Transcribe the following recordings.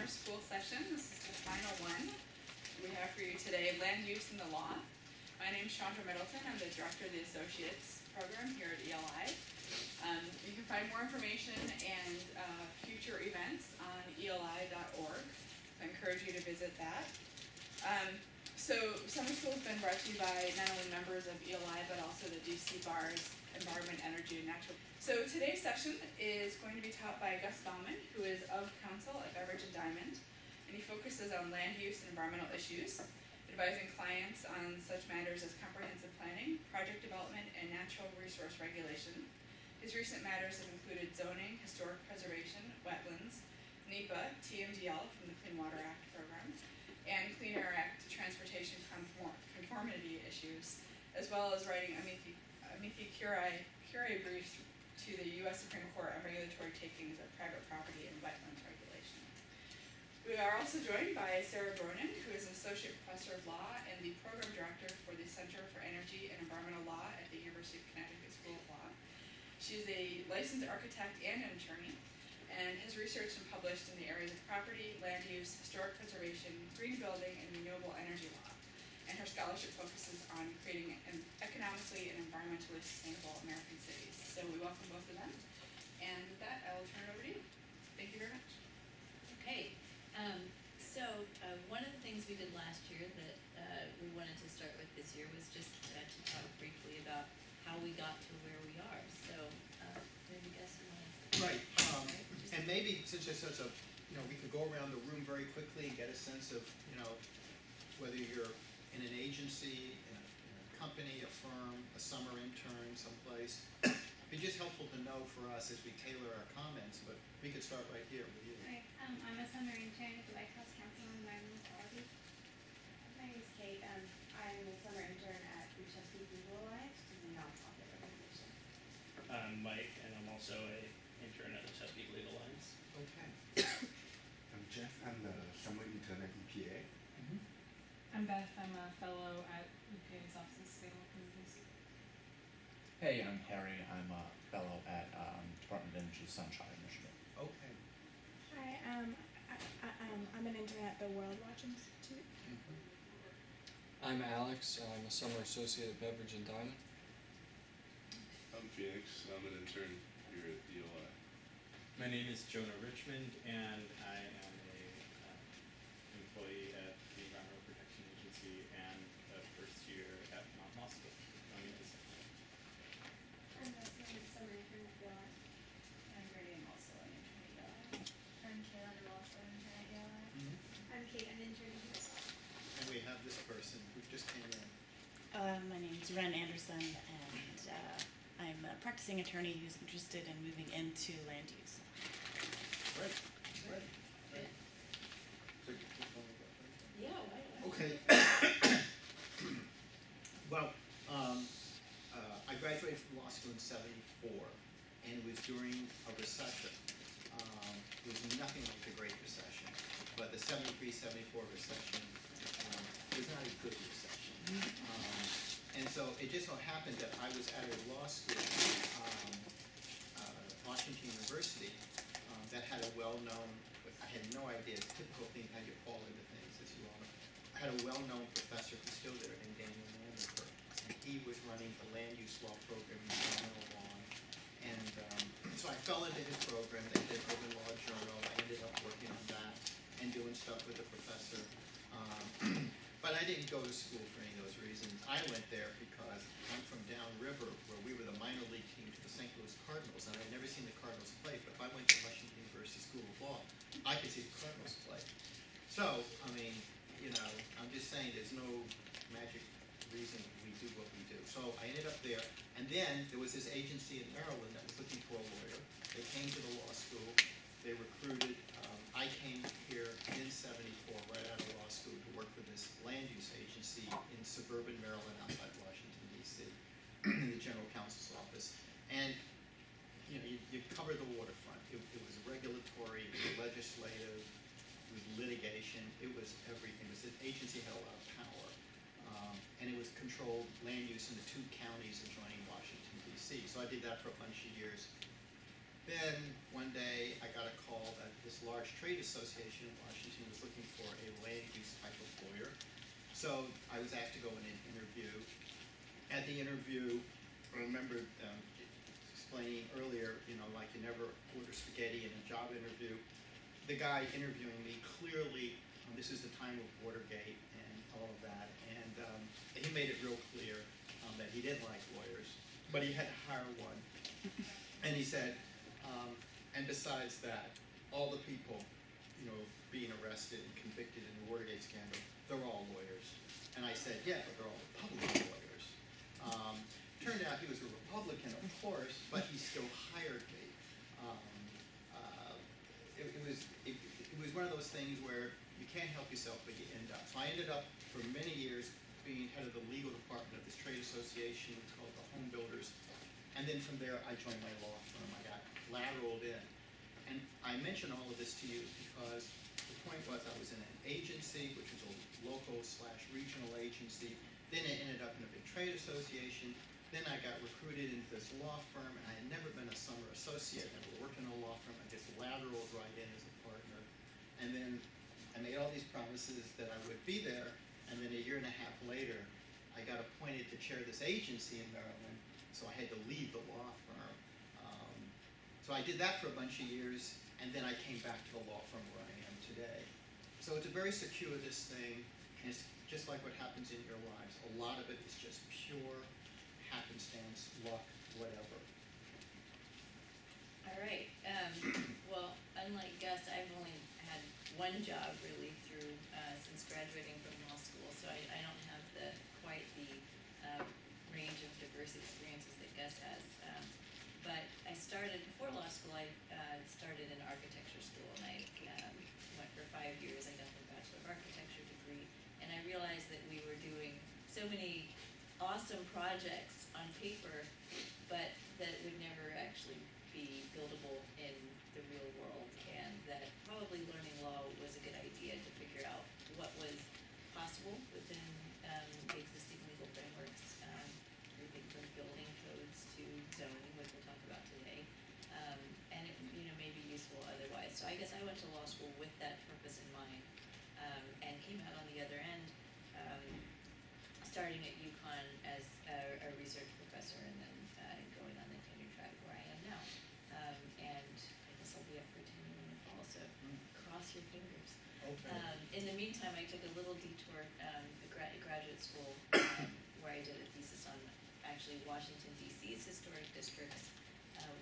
school session. This is the final one we have for you today, Land Use and the Law. My name is Chandra Middleton. I'm the director of the Associates program here at ELI. You can find more information and future events on eli.org. I encourage you to visit that. So summer school has been brought to you by not only members of ELI, but also the DC Bar's Environment, Energy, and Natural. So today's session is going to be taught by Gus Bauman, who is of Counsel at Beveridge and Diamond, and he focuses on land use and environmental issues, advising clients on such matters as comprehensive planning, project development, and natural resource regulation. His recent matters have included zoning, historic preservation, wetlands, NEPA, TMDL from the Clean Water Act program, and Clean Air Act transportation conformity issues, as well as writing amici curiae briefs to the U.S. Supreme Court on regulatory takings of private property and wetlands regulation. We are also joined by Sara, who is an associate professor of law and the program director for the Center for Energy and Environmental Law at the University of Connecticut School of Law. She is a licensed architect and an attorney, and has researched and published in the areas of property, land use, historic preservation, green building, and renewable energy law. And her scholarship focuses on creating an economically and environmentally sustainable American cities. So we welcome both of them. And with that, I will turn it over to you. Thank you very much. Okay. One of the things we did last year that we wanted to start with this year was just to talk briefly about how we got to where we are. So maybe Gus, you want to... Right. And maybe since there's such a, we could go around the room very quickly and get a sense of, whether you're in an agency, in a company, a firm, a summer intern someplace. It'd be just helpful to know for us as we tailor our comments, but we could start right here with you. Hi, I'm a summer intern at the White House Council on Environmental Quality. My name is Kate. I'm a summer intern at the Chesapeake Legal Alliance, which is a nonprofit organization. I'm Mike, and I'm also an intern at the Chesapeake Legal Alliance. Okay. I'm Jeff. I'm the summer intern at EPA. I'm Beth. I'm a fellow at EPA's Office of Sustainable Communities. Hey, I'm Harry. I'm a fellow at Department of Energy Sunshine Initiative. Okay. Hi, I'm an intern at the World Watch Institute. I'm Alex. I'm a summer associate at Beveridge and Diamond. I'm Phoenix. I'm an intern here at DOI. My name is Jonah Richmond, and I am a employee at the Environmental Protection Agency and a first year at Mount Hospital. I'm also a summer intern at DLI. I'm Brady. I'm also an intern at ELI. I'm Kayla. I'm also an intern at DLI. I'm Kate. I'm an intern here as well. And we have this person who just came in. My name's Ren Anderson, and I'm a practicing attorney who's interested in moving into land use. Right. Yeah, why? Okay. Well, I graduated from law school in '74, and it was during a recession. It was nothing like the Great Recession, but the '73-'74 recession was not a good recession. And so it just so happened that I was at a law school, Washington University, that had a well-known, I had no idea, typical thing, how you fall into things, as you all know. I had a well-known professor who's still there named Daniel Mandenberg, and he was running the land use law program in environmental law. And so I fell into his program. They did Urban Law Journal. I ended up working on that and doing stuff with the professor. But I didn't go to school for any of those reasons. I went there because I'm from downriver, where we were the minor league team to the St. Louis Cardinals, and I'd never seen the Cardinals play. But if I went to Washington University School of Law, I could see the Cardinals play. So, I'm just saying there's no magic reason we do what we do. So I ended up there, and then there was this agency in Maryland that was looking for a lawyer. They came to the law school. They recruited. I came here in '74, right out of law school, to work for this land use agency in suburban Maryland, outside Washington, D.C., in the general counsel's office. And you cover the waterfront. It was regulatory, it was legislative, it was litigation, it was everything. It was an agency that had a lot of power, and it was controlled land use in the 2 counties adjoining Washington, D.C. So I did that for a bunch of years. Then one day I got a call that this large trade association in Washington was looking for a land use type of lawyer. So I was asked to go in and interview. At the interview, I remember explaining earlier, like you never order spaghetti in a job interview. The guy interviewing me clearly, this is the time of Watergate and all of that, and he made it real clear that he didn't like lawyers, but he had to hire one. And he said, and besides that, all the people, being arrested and convicted in the Watergate scandal, they're all lawyers. And I said, yeah, but they're all Republican lawyers. Turned out he was a Republican, of course, but he still hired me. It was one of those things where you can't help yourself, but you end up. So I ended up, for many years, being head of the legal department of this trade association called the Home Builders. And then from there, I joined my law firm. I got lateraled in. And I mention all of this to you because the point was I was in an agency, which was a local/regional agency. Then it ended up in a big trade association. Then I got recruited into this law firm, and I had never been a summer associate, never worked in a law firm. I just lateraled right in as a partner. And then I made all these promises that I would be there, and then a year and a half later, I got appointed to chair this agency in Maryland, so I had to leave the law firm. So I did that for a bunch of years, and then I came back to the law firm where I am today. So it's a very circuitous thing, and it's just like what happens in your lives. A lot of it is just pure happenstance, luck, whatever. All right. Well, unlike Gus, I've only had one job really through since graduating from law school, so I don't have quite the range of diverse experiences that Gus has. But I started before law school. I started in architecture school, and I went for 5 years. I got the Bachelor of Architecture degree, and I realized that we were doing so many awesome projects on paper, but that would never actually be buildable in the real world, and that probably learning law was a good idea to figure out what was possible within the existing legal frameworks, everything from building codes to zoning, which we'll talk about today, and it may be useful otherwise. So I guess I went to law school with that purpose in mind, and came out on the other end, starting at UConn as a research professor, and then going on the tenure track where I am now. And I guess I'll be up for tenure in the fall, so cross your fingers. Okay. In the meantime, I took a little detour at graduate school where I did a thesis on actually Washington, D.C.'s historic districts,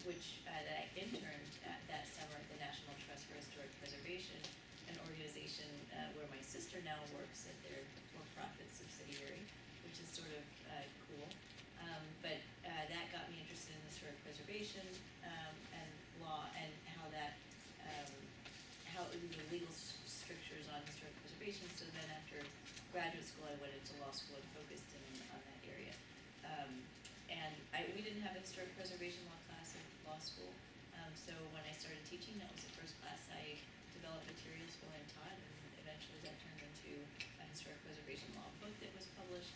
which I interned at that summer at the National Trust for Historic Preservation, an organization where my sister now works at their for-profit subsidiary, which is sort of cool. But that got me interested in historic preservation and law, and how the legal strictures on historic preservation. So then after graduate school, I went into law school and focused on that area. And we didn't have a historic preservation law class in law school. So when I started teaching, that was the first class I developed materials for and taught, and eventually that turned into a historic preservation law book that was published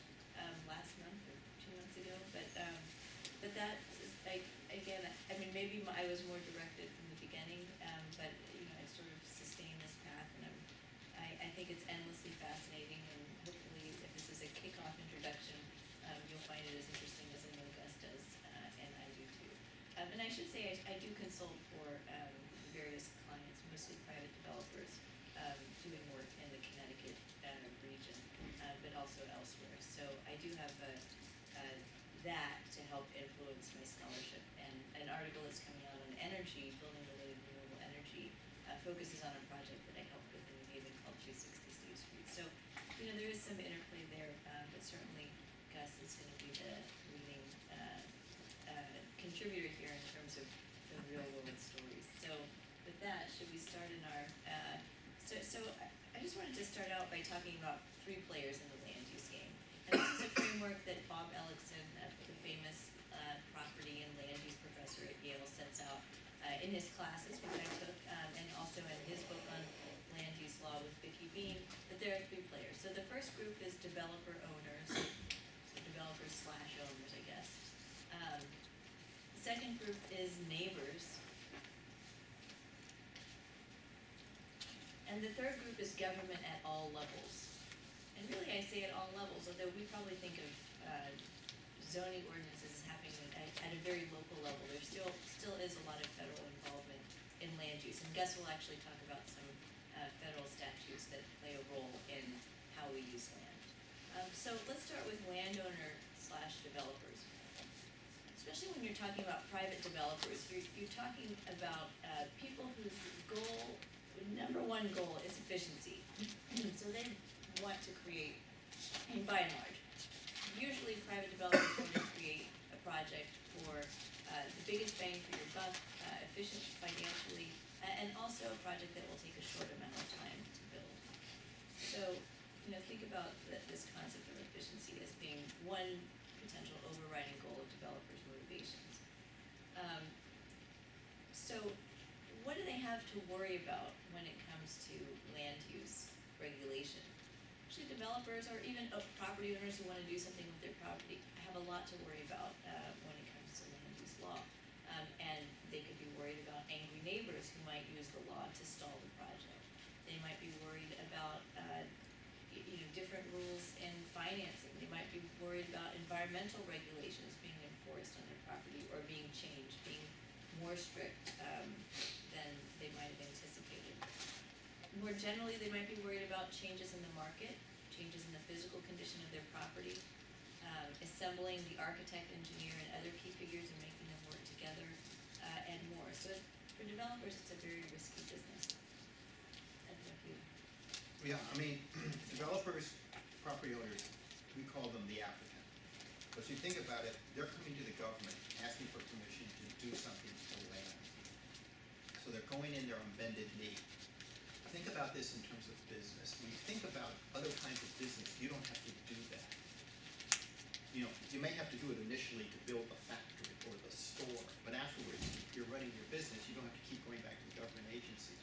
last month or 2 months ago. But that is, again, I mean, maybe I was more directed from the beginning, but I sort of sustained this path, and I think it's endlessly fascinating, and hopefully, if this is a kickoff introduction, you'll find it as interesting as I know Gus does, and I do too. And I should say I do consult for various clients, mostly private developers, doing work in the Connecticut region, but also elsewhere. So I do have that to help influence my scholarship. And an article that's coming out on energy, building related renewable energy, focuses on a project that I helped with in New Haven called 260 Steve Street. So, there is some interplay there, but certainly Gus is going to be the leading contributor here in terms of the real world stories. So with that, should we start in our, so I just wanted to start out by talking about 3 players in the land use game. And this is a framework that Bob Ellickson, the famous property and land use professor at Yale, sets out in his classes, which I took, and also in his book on land use law with Vicki Bean, that there are 3 players. So the first group is developer owners, so developers/owners, I guess. The second group is neighbors, And the third group is government at all levels. And really, I say at all levels, although we probably think of zoning ordinances as happening at a very local level. There still is a lot of federal involvement in land use, and Gus will actually talk about some federal statutes that play a role in how we use land. So let's start with landowner / developers. Especially when you're talking about private developers, you're talking about people whose number one goal is efficiency. So they want to create, and by and large, usually private developers want to create a project for the biggest bang for your buck, efficient financially, and also a project that will take a short amount of time to build. So, think about this concept of efficiency as being one potential overriding goal of developers' motivations. So, what do they have to worry about when it comes to land use regulation? Actually, developers or even property owners who want to do something with their property have a lot to worry about when it comes to land use law. And they could be worried about angry neighbors who might use the law to stall the project. They might be worried about different rules in financing. They might be worried about environmental regulations being enforced on their property or being changed, being more strict than they might have anticipated. More generally, they might be worried about changes in the market, changes in the physical condition of their property, assembling the architect, engineer, and other key figures and making them work together, and more. So for developers, it's a very risky business. I don't know if you... Yeah, developers, property owners, we call them the applicant. But if you think about it, they're coming to the government asking for permission to do something to land. So they're going in there on bended knee. Think about this in terms of business. When you think about other kinds of business, you don't have to do that. You may have to do it initially to build the factory or the store, but afterwards, if you're running your business, you don't have to keep going back to the government agency.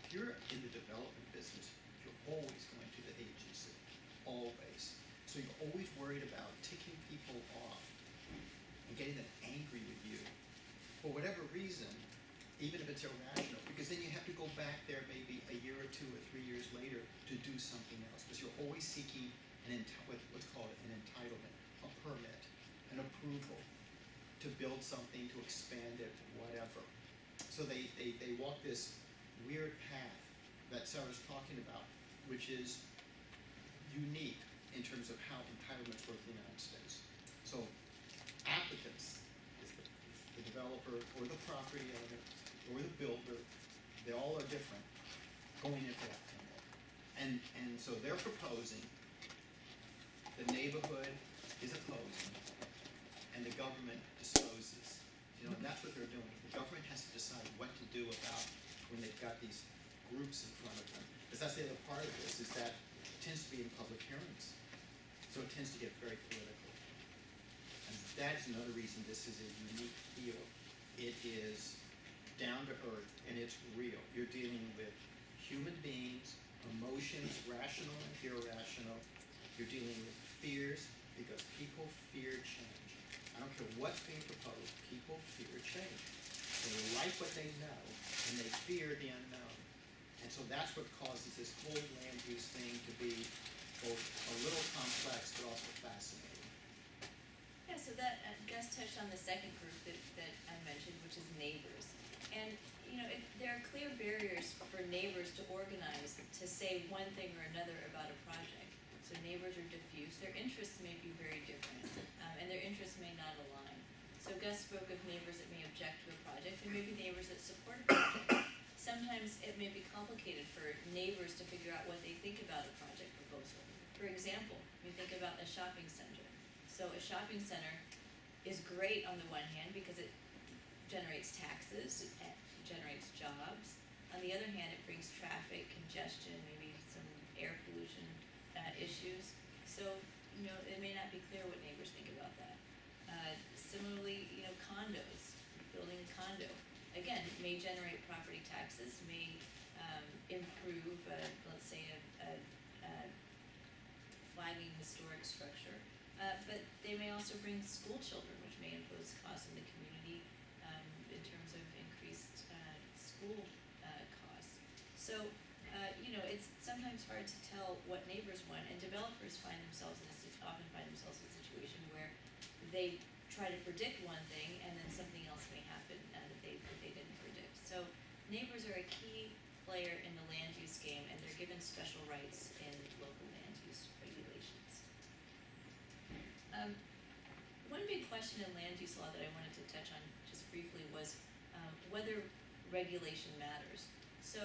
If you're in the development business, you're always going to the agency, always. So you're always worried about ticking people off and getting them angry with you for whatever reason, even if it's irrational, because then you have to go back there maybe a year or 2 or 3 years later to do something else, because you're always seeking what's called an entitlement, a permit, an approval to build something, to expand it, whatever. So they walk this weird path that Sarah's talking about, which is unique in terms of how entitlements work in the United States. So applicants is the developer or the property owner or the builder, they all are different going into that permit. And so they're proposing, the neighborhood is opposing, and the government disposes. And that's what they're doing. The government has to decide what to do about when they've got these groups in front of them. Because that's the other part of this, is that it tends to be in public hearings. So it tends to get very political. And that's another reason this is a unique field. It is down to earth and it's real. You're dealing with human beings, emotions, rational and irrational. You're dealing with fears, because people fear change. I don't care what's being proposed, people fear change. They like what they know and they fear the unknown. And so that's what causes this whole land use thing to be both a little complex but also fascinating. Yeah, so that Gus touched on the second group that I mentioned, which is neighbors. And there are clear barriers for neighbors to organize to say one thing or another about a project. So neighbors are diffuse. Their interests may be very different, and their interests may not align. So Gus spoke of neighbors that may object to a project, and maybe neighbors that support a project. Sometimes it may be complicated for neighbors to figure out what they think about a project proposal. For example, we think about a shopping center. So a shopping center is great on the one hand because it generates taxes, it generates jobs. On the other hand, it brings traffic, congestion, maybe some air pollution issues. So, it may not be clear what neighbors think about that. Similarly, condos, building a condo, again, may generate property taxes, may improve, let's say, a flagging historic structure, but they may also bring school children, which may impose costs in the community in terms of increased school costs. So it's sometimes hard to tell what neighbors want, and developers often find themselves in a situation where they try to predict one thing, and then something else may happen that they didn't predict. So neighbors are a key player in the land use game, and they're given special rights in local land use regulations. One big question in land use law that I wanted to touch on just briefly was whether regulation matters. So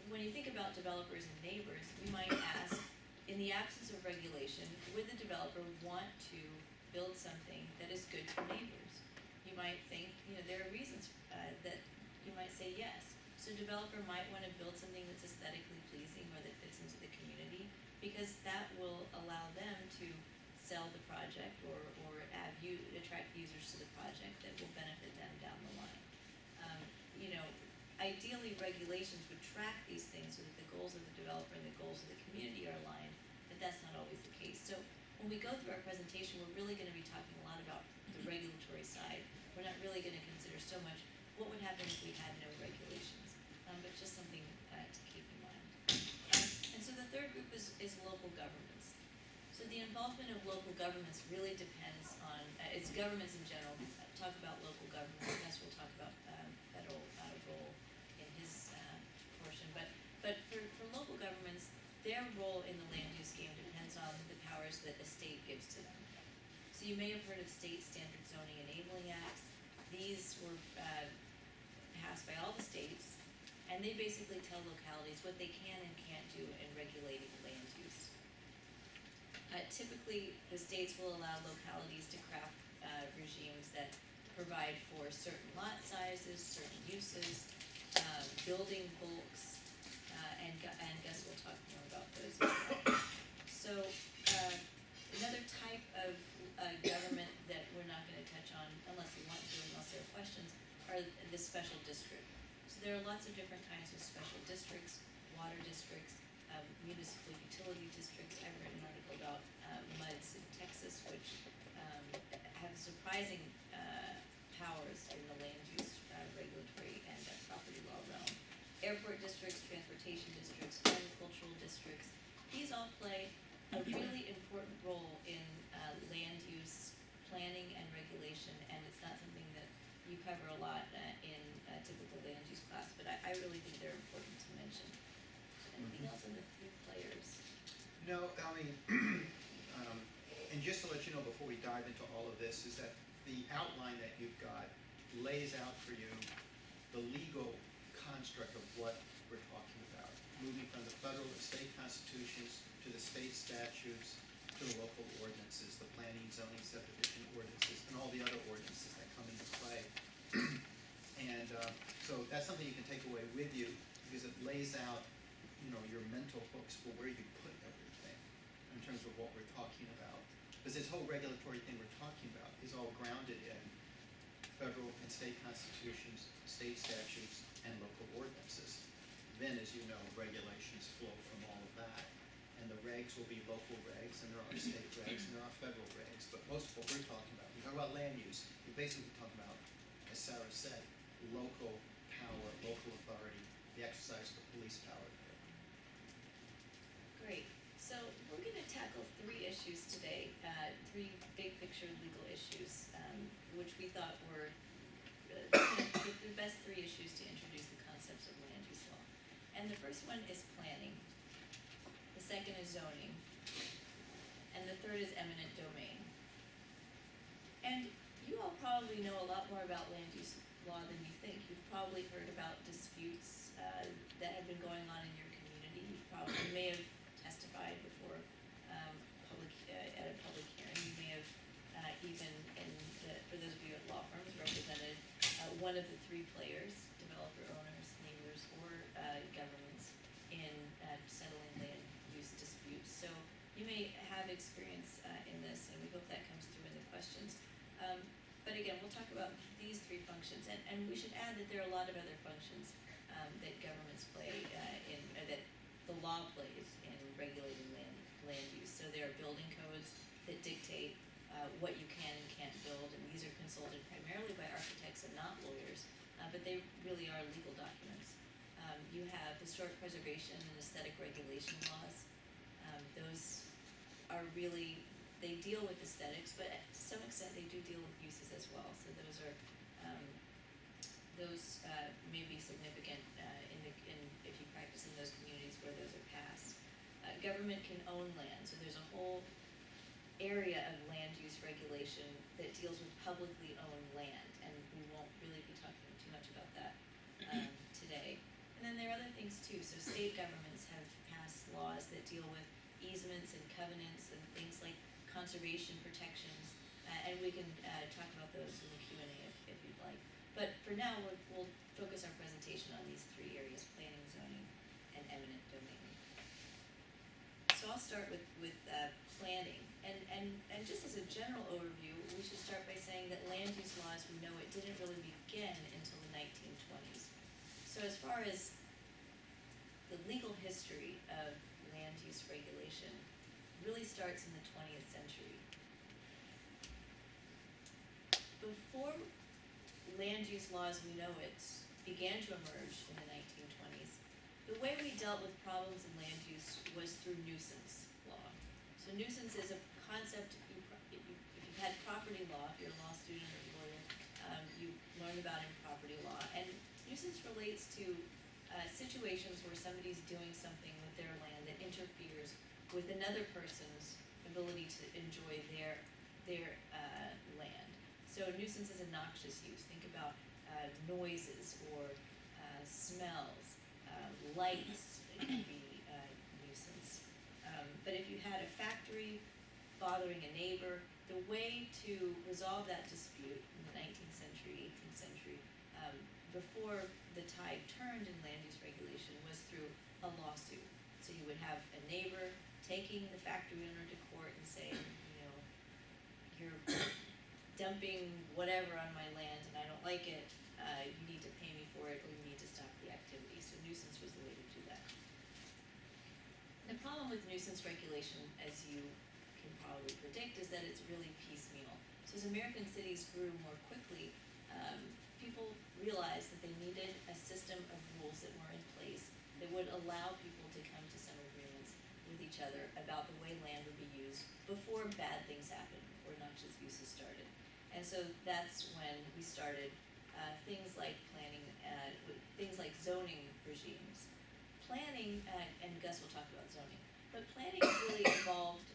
when you think about developers and neighbors, you might ask, in the absence of regulation, would the developer want to build something that is good for neighbors? You might think, there are reasons that you might say yes. So a developer might want to build something that's aesthetically pleasing or that fits into the community, because that will allow them to sell the project or attract users to the project that will benefit them down the line. Ideally, regulations would track these things so that the goals of the developer and the goals of the community are aligned, but that's not always the case. So when we go through our presentation, we're really going to be talking a lot about the regulatory side. We're not really going to consider so much what would happen if we had no regulations, but just something to keep in mind. And so the third group is local governments. So the involvement of local governments really depends on, it's governments in general. Talk about local governments, and that's we'll talk about federal role in his portion. But for local governments, their role in the land use game depends on the powers that the state gives to them. So you may have heard of state standard zoning enabling acts. These were passed by all the states, and they basically tell localities what they can and can't do in regulating land use. Typically, the states will allow localities to craft regimes that provide for certain lot sizes, certain uses, building bulks, and Gus will talk more about those as well. So another type of government that we're not going to touch on unless we want to, unless there are questions, are the special district. So there are lots of different kinds of special districts, water districts, municipal utility districts. I've written an article about MUDs in Texas, which have surprising powers in the land use regulatory and property law realm. Airport districts, transportation districts, agricultural districts, these all play a really important role in land use planning and regulation, and it's not something that you cover a lot in a typical land use class, but I really think they're important to mention. Anything else on the three players? No, I mean, and just to let you know before we dive into all of this, is that the outline that you've got lays out for you the legal construct of what we're talking about, moving from the federal and state constitutions to the state statutes to the local ordinances, the planning, zoning, subdivision ordinances, and all the other ordinances that come into play. And so that's something you can take away with you, because it lays out, your mental hooks for where you put everything in terms of what we're talking about. Because this whole regulatory thing we're talking about is all grounded in federal and state constitutions, state statutes, and local ordinances. Then, as you know, regulations flow from all of that. And the regs will be local regs, and there are state regs, and there are federal regs. But most of what we're talking about, we talk about land use, we're basically talking about, as Sara said, local power, local authority, the exercise of the police power. Great. So we're going to tackle three issues today, three big picture legal issues, which we thought were the best three issues to introduce the concepts of land use law. And the first one is planning. The second is zoning. And the third is eminent domain. And you all probably know a lot more about land use law than you think. You've probably heard about disputes that have been going on in your community. You may have testified before at a public hearing. You may have even, for those of you at law firms, represented one of the three players, developer owners, neighbors, or governments in settling land use disputes. So you may have experience in this, and we hope that comes through in the questions. But again, we'll talk about these three functions, and we should add that there are a lot of other functions that governments play that the law plays in regulating land use. So there are building codes that dictate what you can and can't build, and these are consulted primarily by architects and not lawyers, but they really are legal documents. You historic preservation and aesthetic regulation laws. Those are really, they deal with aesthetics, but to some extent they do deal with uses as well. So those are, may be significant if you practice in those communities where those are passed. Government can own land, so there's a whole area of land use regulation that deals with publicly owned land, and we won't really be talking too much about that today. And then there are other things too. So state governments have passed laws that deal with easements and covenants and things like conservation protections, and we can talk about those in the Q&A if you'd like. But for now, we'll focus our presentation on these three areas: planning, zoning, and eminent domain. So I'll start with planning, and just as a general overview, we should start by saying that land use law as we know it didn't really begin until the 1920s. So as far as the legal history of land use regulation really starts in the 20th century. Before land use law as we know it began to emerge in the 1920s, the way we dealt with problems in land use was through nuisance law. So nuisance is a concept, if you've had property law, if you're a law student or a lawyer, you learn about in property law. And nuisance relates to situations where somebody's doing something with their land that interferes with another person's ability to enjoy their land. So nuisance is a noxious use. Think about noises or smells, lights that can be nuisance. But if you had a factory bothering a neighbor, the way to resolve that dispute in the 19th century, 18th century, before the tide turned in land use regulation was through a lawsuit. So you would have a neighbor taking the factory owner to court and saying, you're dumping whatever on my land and I don't like it, you need to pay me for it or you need to stop the activity. So nuisance was the way to do that. The problem with nuisance regulation, as you can probably predict, is that it's really piecemeal. So as American cities grew more quickly, people realized that they needed a system of rules that were in place that would allow people to come to some agreements with each other about the way land would be used before bad things happened, before noxious uses started. And so that's when we started things like planning, things like zoning regimes. Planning, and Gus will talk about zoning, but planning really evolved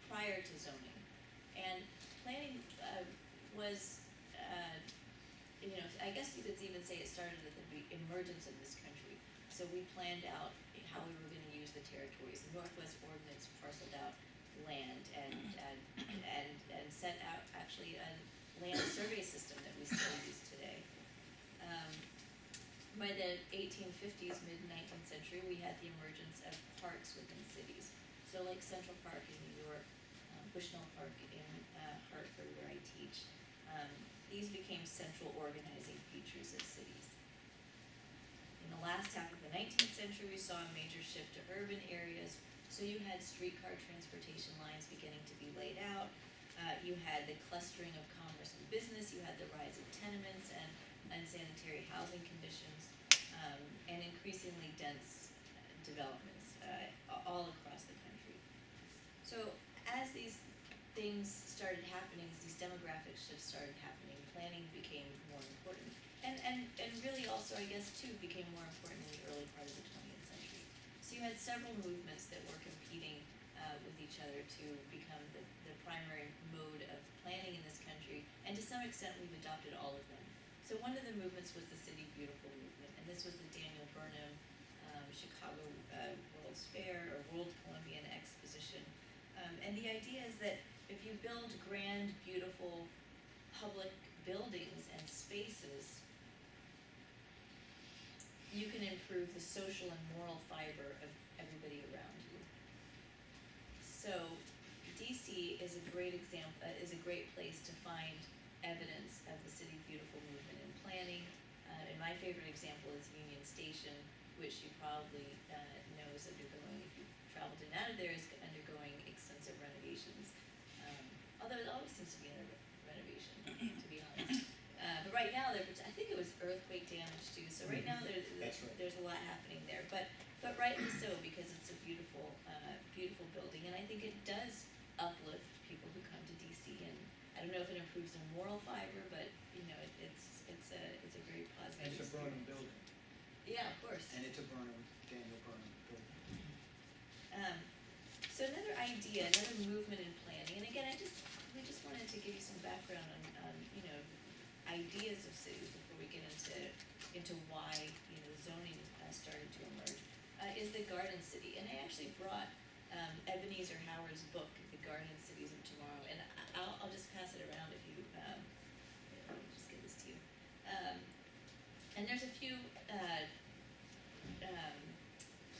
prior to zoning. And planning was, I guess you could even say it started at the emergence of this country. So we planned out how we were going to use the territories. The Northwest Ordinance parceled out land and set out actually a land survey system that we still use today. By the 1850s, mid-19th century, we had the emergence of parks within cities. So like Central Park in New York, Bushnell Park in Hartford, where I teach. These became central organizing features of cities. In the last half of the 19th century, we saw a major shift to urban areas. So you had streetcar transportation lines beginning to be laid out. You had the clustering of commerce and business. You had the rise of tenements and unsanitary housing conditions, and increasingly dense developments all across the country. So as these things started happening, as these demographic shifts started happening, planning became more important. And really also, I guess, too, became more important in the early part of the 20th century. So you had several movements that were competing with each other to become the primary mode of planning in this country, and to some extent we've adopted all of them. So one of the movements was the City Beautiful movement, and this was the Daniel Burnham Chicago World's Fair or World Columbian Exposition. And the idea is that if you build grand, beautiful public buildings and spaces, you can improve the social and moral fiber of everybody around you. So DC is a great example, is a great place to find evidence of the City Beautiful movement in planning. And my favorite example is Union Station, which you probably know is undergoing, if you've traveled in and out of there, is undergoing extensive renovations. Although it always seems to be under renovation, to be honest. But right now, I think it was earthquake damage too. So right now, there's a lot happening there. but rightly so, because it's a beautiful, beautiful building, and I think it does uplift people who come to DC, and I don't know if it improves their moral fiber, but, you know, it's a very positive And it's a experience. Bronin building, Yeah, of course. and it's a Daniel Bronin building. So another idea, another movement in planning, and again, we just wanted to give you some background on you know, ideas of cities before we get into why, you know, zoning started to emerge, is the Garden City. And I actually brought Ebenezer Howard's book, The Garden Cities of Tomorrow, and I'll just pass it around if you, let me just give this to you. And there's a few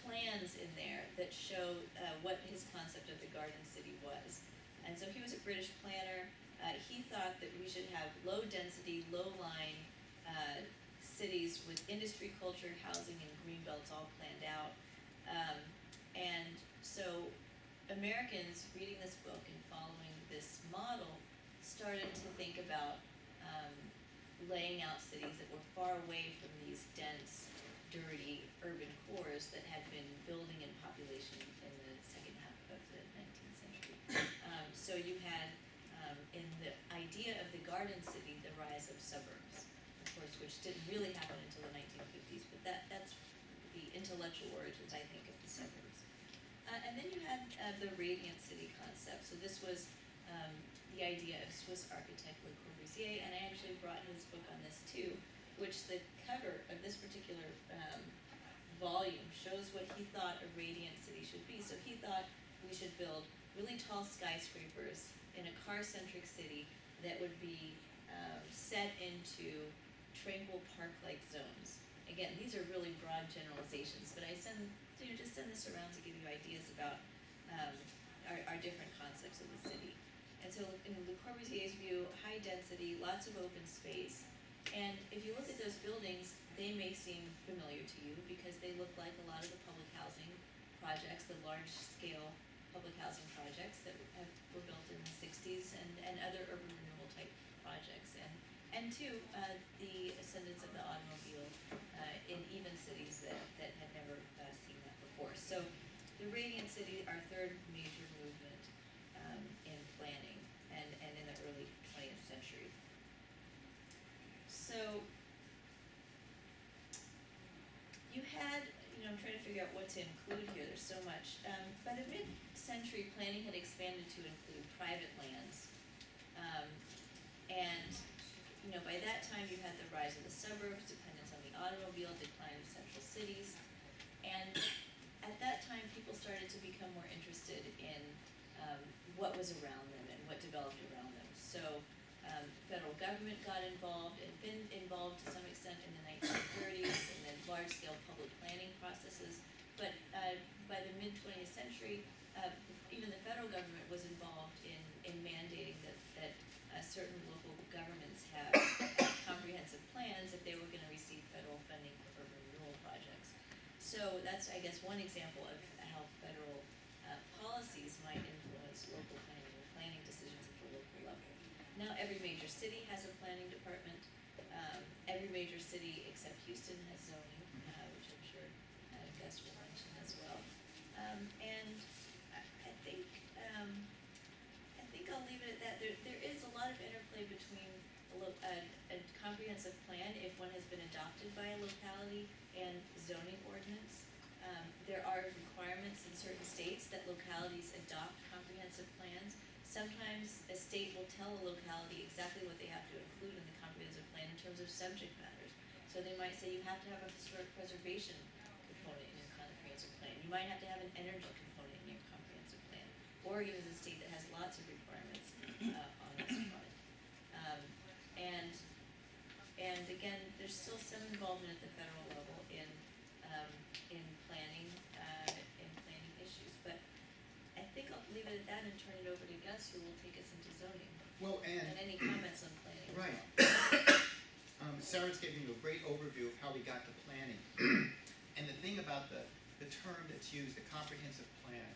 plans in there that show what his concept of the Garden City was. And so he was a British planner. He thought that we should have low density, low line cities with industry, culture, housing, and green belts all planned out. And so Americans reading this book and following this model started to think about laying out cities that were far away from these dense, dirty urban cores that had been building in population in the second half of the 19th century. So you had, in the idea of the Garden City, the rise of suburbs, of course, which didn't really happen until the 1950s, but that's the intellectual origins, I think, of the suburbs. And then you had the radiant city concept. So this was the idea of Swiss architect Le Corbusier, and I actually brought his book on this too, which the cover of this particular volume shows what he thought a radiant city should be. So he thought we should build really tall skyscrapers in a car-centric city that would be set into tranquil park-like zones. Again, these are really broad generalizations, but I just send this around to give you ideas about our different concepts of the city. And so in Le Corbusier's view, high density, lots of open space. And if you look at those buildings, they may seem familiar to you because they look like a lot of the public housing projects, the large-scale public housing projects that were built in the 60s and other urban renewal type projects. And two, the ascendance of the automobile in even cities that had never seen that before. So the Radiant City, our third major movement in planning and in the early 20th century. So you had, I'm trying to figure out what to include here, there's so much. By the mid-century, planning had expanded to include private lands. And by that time you had the rise of the suburbs, dependence on the automobile, decline of central cities. And at that time people started to become more interested in what was around them and what developed around them. So federal government got involved and been involved to some extent in the 1930s and then large-scale public planning processes. But by the mid-20th century, even the federal government was involved in mandating that certain local governments have comprehensive plans if they were going to receive federal funding for urban renewal projects. So that's, I guess, one example of how federal policies might influence local planning decisions at the local level. Now every major city has a planning department. Every major city except Houston has zoning, which I'm sure Gus will mention as well. And I think I'll leave it at that. There is a lot of interplay between a comprehensive plan, if one has been adopted by a locality, and zoning ordinance. There are requirements in certain states that localities adopt comprehensive plans. Sometimes a state will tell a locality exactly what they have to include in the comprehensive plan in terms of subject matters. So they might say you have to have a historic preservation component in your comprehensive plan. You might have to have an energy component in your comprehensive plan. Oregon is a state that has lots of requirements on this front. And again, there's still some involvement at the federal level in planning issues. But I think I'll leave it at that and turn it over to Gus, who will take us into zoning. Well, And any comments on planning as right. well. Sarah's giving you a great overview of how we got to planning. And the thing about the term that's used, the comprehensive plan,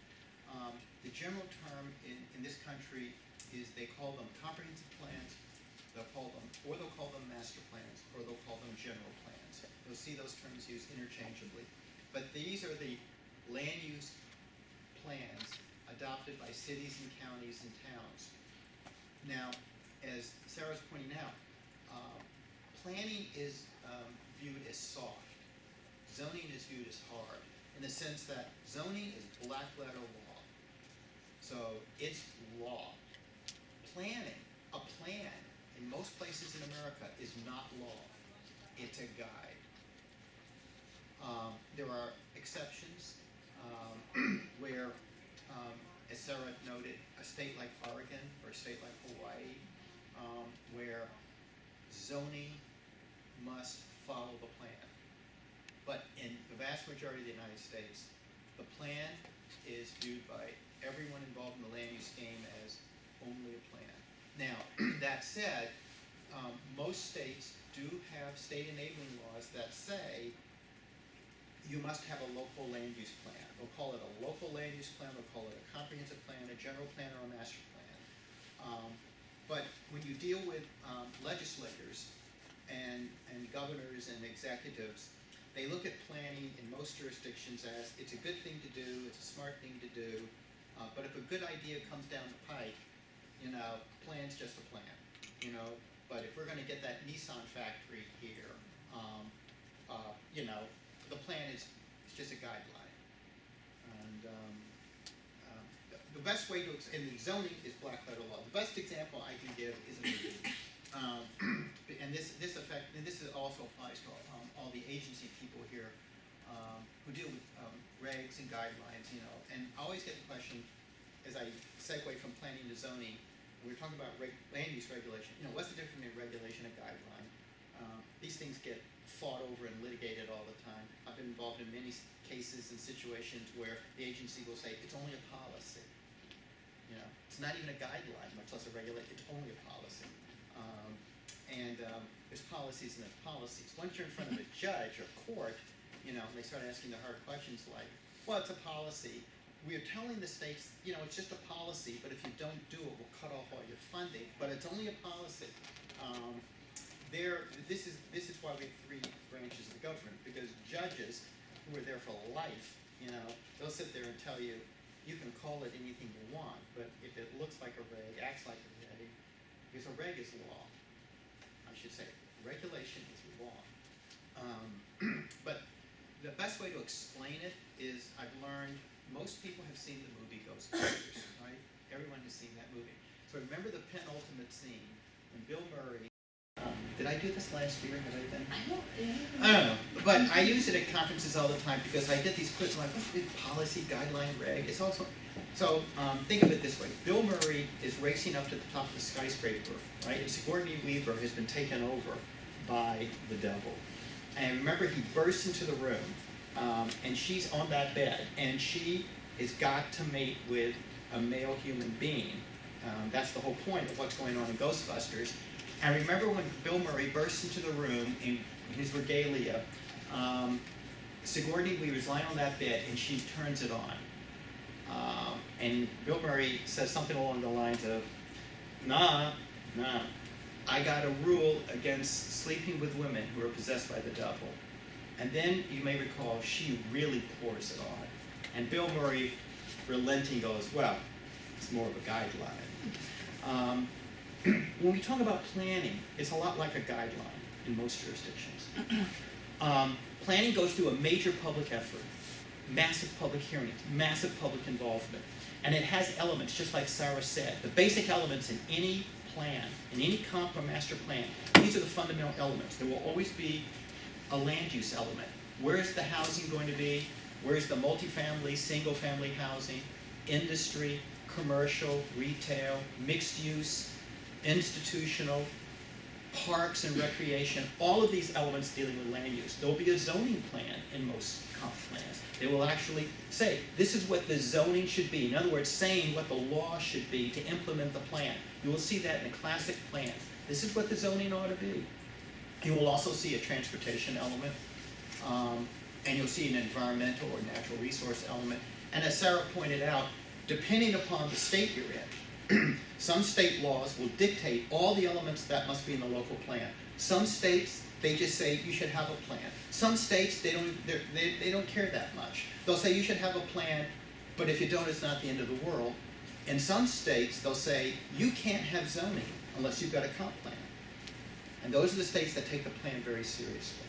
the general term in this country is they call them comprehensive plans, they'll call them master plans, or they'll call them general plans. You'll see those terms used interchangeably. but these are the land use plans adopted by cities and counties and towns. Now, as Sarah's pointing out, planning is viewed as soft. Zoning is viewed as hard, in the sense that zoning is black letter law. So it's law. Planning, a plan, in most places in America is not law. It's a guide. There are exceptions where, as Sara noted, a state like Oregon or a state like Hawaii, where zoning must follow the plan. But in the vast majority of the United States, the plan is viewed by everyone involved in the land use game as only a plan. Now, that said, most states do have state enabling laws that say you must have a local land use plan. They'll call it a local land use plan, they'll call it a comprehensive plan, a general plan, or a master plan. But when you deal with legislators and governors and executives, they look at planning in most jurisdictions as it's a good thing to do, it's a smart thing to do, but if a good idea comes down the pike, plan's just a plan, but if we're going to get that Nissan factory here, the plan is just a guideline. And the best way to, and the zoning is black letter law. The best example I can give is a movie. And this also applies to all the agency people here who deal with regs and guidelines, and I always get the question, as I segue from planning to zoning, we're talking about land use regulation. What's the difference between regulation and guideline? These things get fought over and litigated all the time. I've been involved in many cases and situations where the agency will say it's only a policy. It's not even a guideline, much less a regulation. It's only a policy. There's policies and there's policies. Once you're in front of a judge or court, they start asking the hard questions like, well, it's a policy. We're telling the states, it's just a policy, but if you don't do it, we'll cut off all your funding. But it's only a policy. This is why we have three branches of the government, because judges who are there for life, they'll sit there and tell you, you can call it anything you want, but if it looks like a reg, acts like a reg, because a reg is law. I should say, regulation is law. But the best way to explain it is, I've learned, most people have seen the movie Ghostbusters, right? Everyone has seen that movie. So remember the penultimate scene when Bill Murray, did I do this last year? Have I done? I don't know. But I use it at conferences all the time because I get these clips like, what's the big policy, guideline, reg? It's also, so think of it this way. Bill Murray is racing up to the top of the skyscraper, right? And Sigourney Weaver has been taken over by the devil. And remember, he bursts into the room, and she's on that bed, and she has got to mate with a male human being. That's the whole point of what's going on in Ghostbusters. And remember when Bill Murray bursts into the room in his regalia, Sigourney Weaver's lying on that bed, and she turns it on. And Bill Murray says something along the lines of, nah, I got a rule against sleeping with women who are possessed by the devil. And then, you may recall, she really pours it on. And Bill Murray, relenting, goes, well, it's more of a guideline. When we talk about planning, it's a lot like a guideline in most jurisdictions. Planning goes through a major public effort, massive public hearings, massive public involvement. And it has elements, just like Sara said. The basic elements in any plan, in any comp or master plan, these are the fundamental elements. There will always be a land use element. Where is the housing going to be? Where is the multifamily, single-family housing, industry, commercial, retail, mixed use, institutional, parks and recreation, all of these elements dealing with land use. There will be a zoning plan in most comp plans. They will actually say, this is what the zoning should be. In other words, saying what the law should be to implement the plan. You will see that in the classic plans. This is what the zoning ought to be. You will also see a transportation element, and you'll see an environmental or natural resource element. And as Sara pointed out, depending upon the state you're in, some state laws will dictate all the elements that must be in the local plan. Some states, they just say you should have a plan. Some states, they don't care that much. They'll say you should have a plan, but if you don't, it's not the end of the world. In some states, they'll say you can't have zoning unless you've got a comp plan. And those are the states that take the plan very seriously.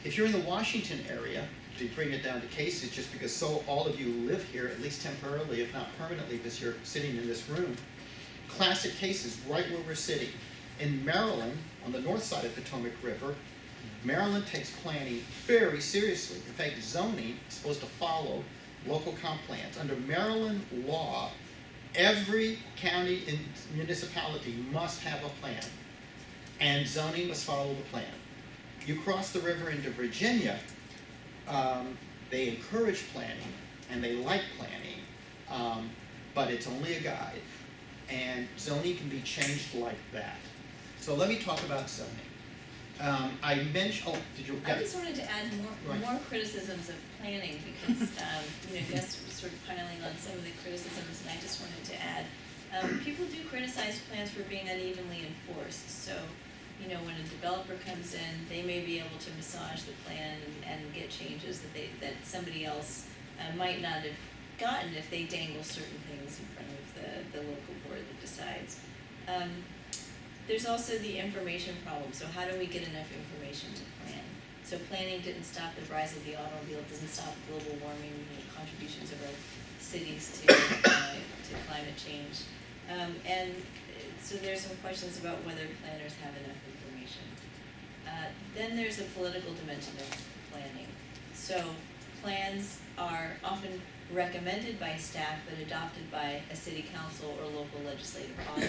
If you're in the Washington area, to bring it down to cases, just because all of you live here, at least temporarily, if not permanently, because you're sitting in this room, classic cases right where we're sitting. In Maryland, on the north side of Potomac River, Maryland takes planning very seriously. In fact, zoning is supposed to follow local comp plans. Under Maryland law, every county and municipality must have a plan, and zoning must follow the plan. You cross the river into Virginia, they encourage planning and they like planning, but it's only a guide, and zoning can be changed like that. So let me talk about zoning. I mentioned, did you? I just wanted to add more criticisms of planning because, Gus was sort of piling on some of the criticisms, and I just wanted to add, people do criticize plans for being unevenly enforced. So, when a developer comes in, they may be able to massage the plan and get changes that somebody else might not have gotten if they dangle certain things in front of the local board that decides. There's also the information problem. So how do we get enough information to plan? So planning didn't stop the rise of the automobile, doesn't stop global warming, contributions of our cities to climate change. And so there's some questions about whether planners have enough information. Then there's a political dimension of planning. So plans are often recommended by staff but adopted by a city council or local legislative body.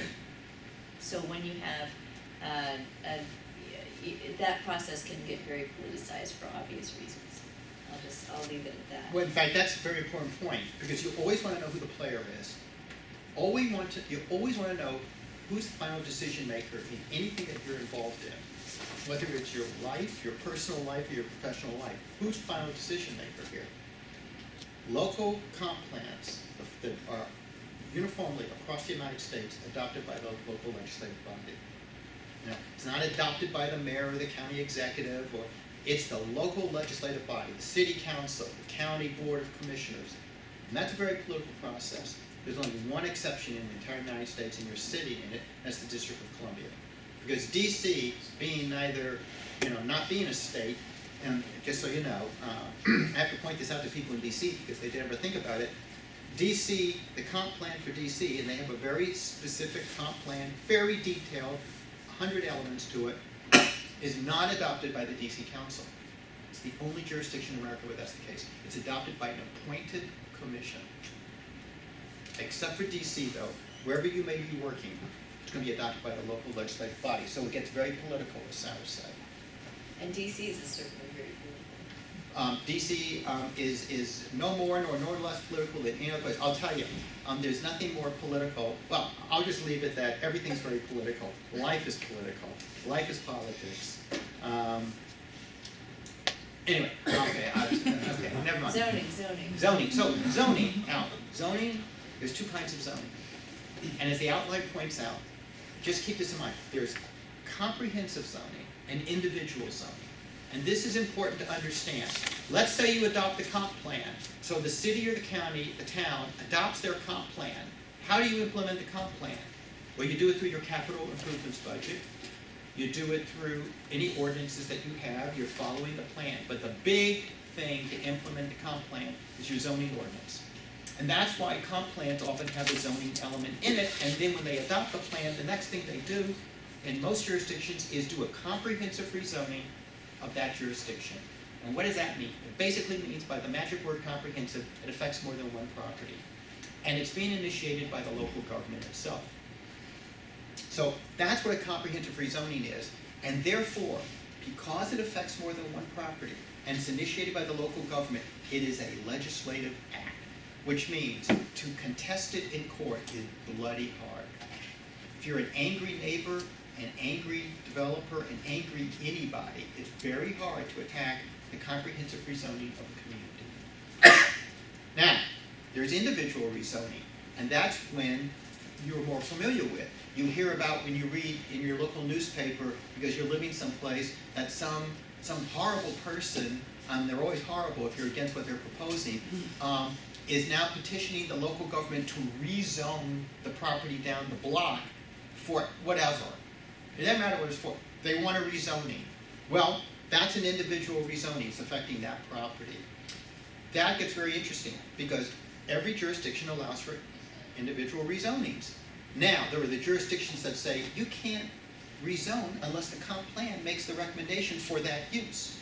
So when you have that process can get very politicized for obvious reasons. I'll leave it at that. Well, in fact, that's a very important point, because you always want to know who the player is. You always want to know who's the final decision maker in anything that you're involved in. Whether it's your life, your personal life, or your professional life. Who's the final decision maker here? Local comp plans that are uniformly across the United States adopted by the local legislative body. Now, it's not adopted by the mayor or the county executive, or it's the local legislative body, the city council, the county board of commissioners. And that's a very political process. There's only one exception in the entire United States, and you're sitting in it, that's the District of Columbia. Because DC, being neither, not being a state, and just so you know, I have to point this out to people in DC because they never think about it. DC, the comp plan for DC, and they have a very specific comp plan, very detailed, 100 elements to it, is not adopted by the DC Council. It's the only jurisdiction in America where that's the case. It's adopted by an appointed commission. Except for DC, though, wherever you may be working, it's going to be adopted by the local legislative body. So it gets very political, as Sara said. And DC is certainly very political. DC is no more nor less political than any other place. I'll tell you, there's nothing more political. Well, I'll just leave it that everything's very political. Life is political. Life is politics. Anyway, okay, never mind. Zoning. So zoning. Now, zoning. There's two kinds of zoning, and as the outline points out, just keep this in mind. There's comprehensive zoning and individual zoning. And this is important to understand. Let's say you adopt the comp plan. So the city or the county, the town, adopts their comp plan. How do you implement the comp plan? Well, you do it through your capital improvements budget. You do it through any ordinances that you have. You're following the plan. But the big thing to implement the comp plan is your zoning ordinance. And that's why comp plans often have a zoning element in it. And then when they adopt the plan, the next thing they do in most jurisdictions is do a comprehensive rezoning of that jurisdiction. And what does that mean? It basically means, by the magic word comprehensive, it affects more than one property. And it's being initiated by the local government itself. So that's what a comprehensive rezoning is. And therefore, because it affects more than one property, and it's initiated by the local government, it is a legislative act. Which means to contest it in court is bloody hard. If you're an angry neighbor, an angry developer, an angry anybody, it's very hard to attack the comprehensive rezoning of a community. Now, there's individual rezoning, and that's when you're more familiar with. You hear about when you read in your local newspaper, because you're living someplace, that some horrible person, they're always horrible if you're against what they're proposing, is now petitioning the local government to rezone the property down the block for whatever. It doesn't matter what it's for. They want a rezoning. Well, that's an individual rezoning. It's affecting that property. That gets very interesting because every jurisdiction allows for individual rezonings. Now, there are the jurisdictions that say you can't rezone unless the comp plan makes the recommendation for that use.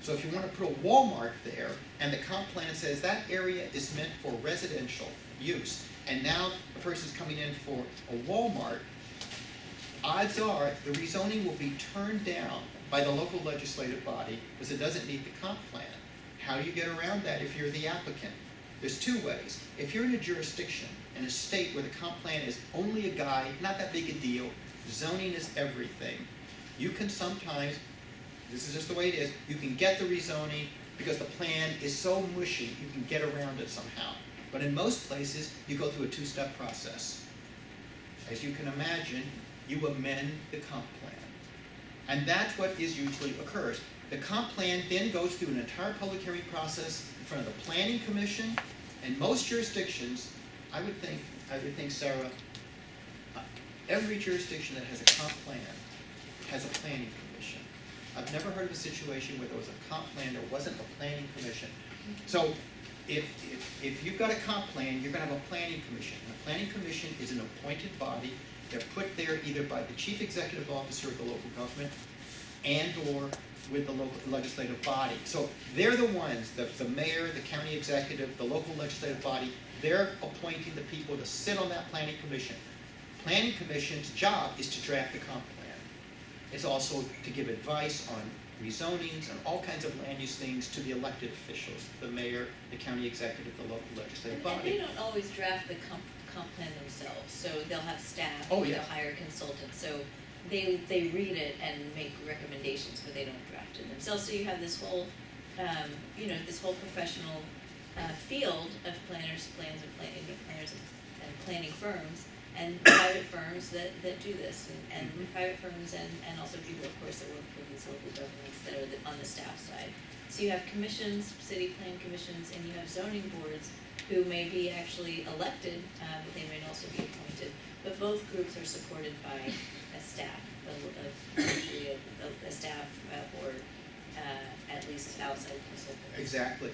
So if you want to put a Walmart there and the comp plan says that area is meant for residential use, and now a person's coming in for a Walmart, odds are the rezoning will be turned down by the local legislative body because it doesn't meet the comp plan. How do you get around that if you're the applicant? There's two ways. If you're in a jurisdiction, in a state where the comp plan is only a guide, not that big a deal, zoning is everything, you can sometimes, this is just the way it is, you can get the rezoning because the plan is so mushy, you can get around it somehow. But in most places, you go through a two-step process. As you can imagine, you amend the comp plan. And that's what usually occurs. The comp plan then goes through an entire public hearing process in front of the Planning Commission. In most jurisdictions, I would think, Sara, every jurisdiction that has a comp plan has a planning commission. I've never heard of a situation where there was a comp plan, there wasn't a planning commission. So if you've got a comp plan, you're going to have a planning commission. And a planning commission is an appointed body. They're put there either by the chief executive officer of the local government and or with the local legislative body. So they're the ones, the mayor, the county executive, the local legislative body, they're appointing the people to sit on that planning commission. Planning commission's job is to draft the comp plan. It's also to give advice on rezonings and all kinds of land use things to the elected officials, the mayor, the county executive, the local legislative And body. they don't always draft the comp plan themselves, so they'll have staff, Oh, yeah. they'll hire consultants, so they read it and make recommendations, but they don't draft it themselves. So you have this whole, this whole professional field of planners, planners and planning firms, and private firms that do this, and private firms and also people, of course, that work for these local governments that are on the staff side. So you have commissions, city plan commissions, and you have zoning boards who may be actually elected, but they may also be appointed. But both groups are supported by a staff, usually a staff or at least outside consultants. Exactly.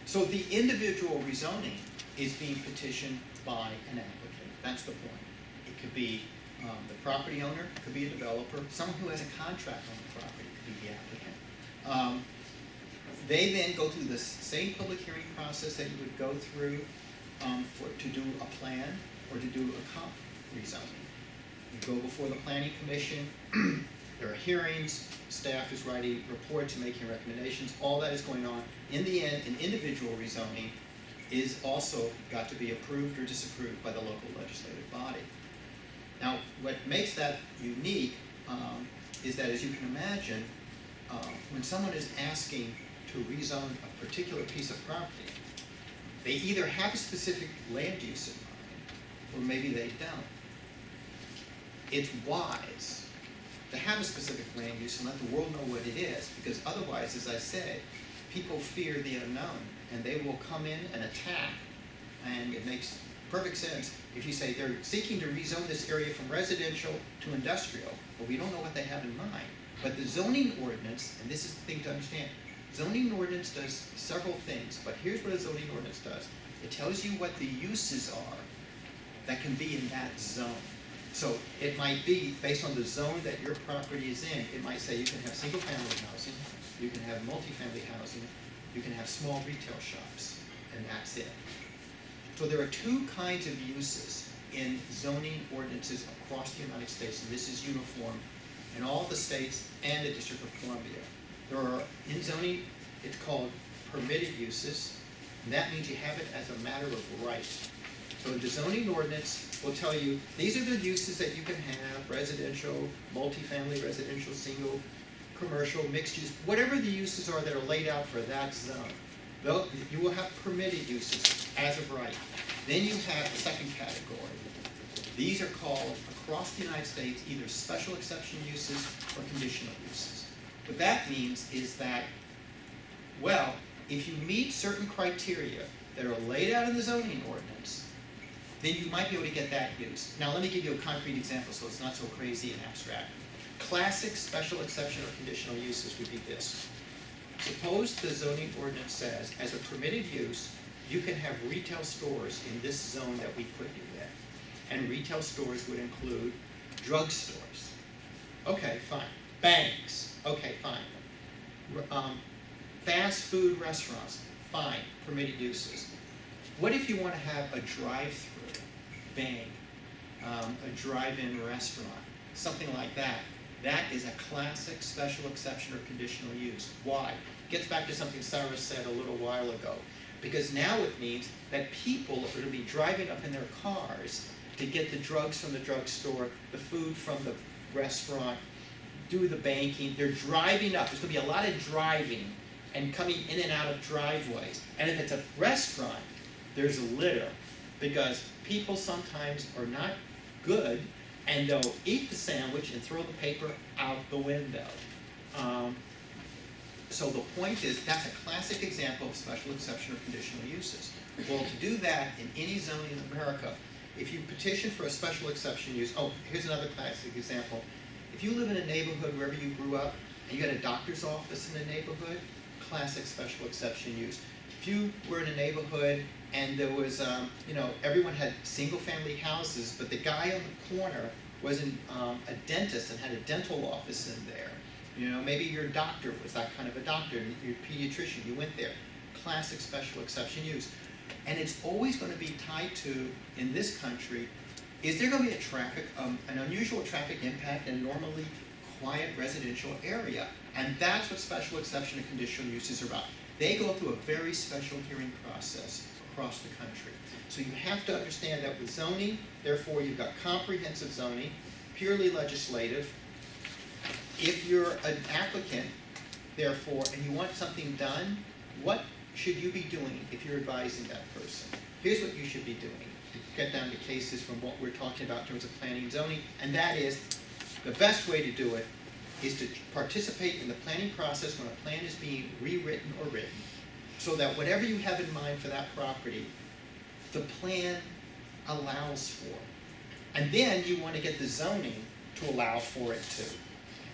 So the individual rezoning is being petitioned by an applicant. That's the point. It could be the property owner, it could be a developer, someone who has a contract on the property, it could be the applicant. They then go through the same public hearing process that you would go through to do a plan or to do a comp rezoning. You go before the planning commission, there are hearings, staff is writing reports and making recommendations, all that is going on. In the end, an individual rezoning is also got to be approved or disapproved by the local legislative body. Now, what makes that unique is that, as you can imagine, when someone is asking to rezone a particular piece of property, they either have a specific land use in mind, or maybe they don't. It's wise to have a specific land use and let the world know what it is, because otherwise, as I said, people fear the unknown, and they will come in and attack, and it makes perfect sense if you say they're seeking to rezone this area from residential to industrial, but we don't know what they have in mind. But the zoning ordinance, and this is the thing to understand, zoning ordinance does several things, but here's what a zoning ordinance does. It tells you what the uses are that can be in that zone. So it might be, based on the zone that your property is in, it might say you can have single-family housing, you can have multifamily housing, you can have small retail shops, and that's it. So there are two kinds of uses in zoning ordinances across the United States, and this is uniform in all the states and the District of Columbia. There are, in zoning, it's called permitted uses, and that means you have it as a matter of right. So the zoning ordinance will tell you, these are the uses that you can have, residential, multifamily, residential, single, commercial, mixed use, whatever the uses are that are laid out for that zone. You will have permitted uses as of right. Then you have the second category. These are called, across the United States, either special exception uses or conditional uses. What that means is that, well, if you meet certain criteria that are laid out in the zoning ordinance, then you might be able to get that use. Now, let me give you a concrete example so it's not so crazy and abstract. Classic special exception or conditional uses would be this. Suppose the zoning ordinance says, as a permitted use, you can have retail stores in this zone that we put you in. And retail stores would include drugstores. Okay, fine. Banks. Okay, fine. Fast food restaurants. Fine. Permitted uses. What if you want to have a drive-through bank, a drive-in restaurant, something like that? That is a classic special exception or conditional use. Why? Gets back to something Sara said a little while ago. Because now it means that people are going to be driving up in their cars to get the drugs from the drugstore, the food from the restaurant, do the banking. They're driving up. There's going to be a lot of driving and coming in and out of driveways. And if it's a restaurant, there's a litter because people sometimes are not good and they'll eat the sandwich and throw the paper out the window. So the point is, that's a classic example of special exception or conditional uses. Well, to do that in any zone in America, if you petition for a special exception use, oh, here's another classic example. If you live in a neighborhood wherever you grew up, and you had a doctor's office in the neighborhood, classic special exception use. If you were in a neighborhood and there was, everyone had single-family houses, but the guy on the corner was a dentist and had a dental office in there. Maybe your doctor was that kind of a doctor, and your pediatrician, you went there. Classic special exception use. And it's always going to be tied to, in this country, is there going to be an unusual traffic impact in a normally quiet residential area? And that's what special exception and conditional uses are about. They go through a very special hearing process across the country. So you have to understand that with zoning, therefore you've got comprehensive zoning, purely legislative. If you're an applicant, therefore, and you want something done, what should you be doing if you're advising that person? Here's what you should be doing. Get down to cases from what we're talking about in terms of planning and zoning, and that is the best way to do it is to participate in the planning process when a plan is being rewritten or written, so that whatever you have in mind for that property, the plan allows for. And then you want to get the zoning to allow for it too.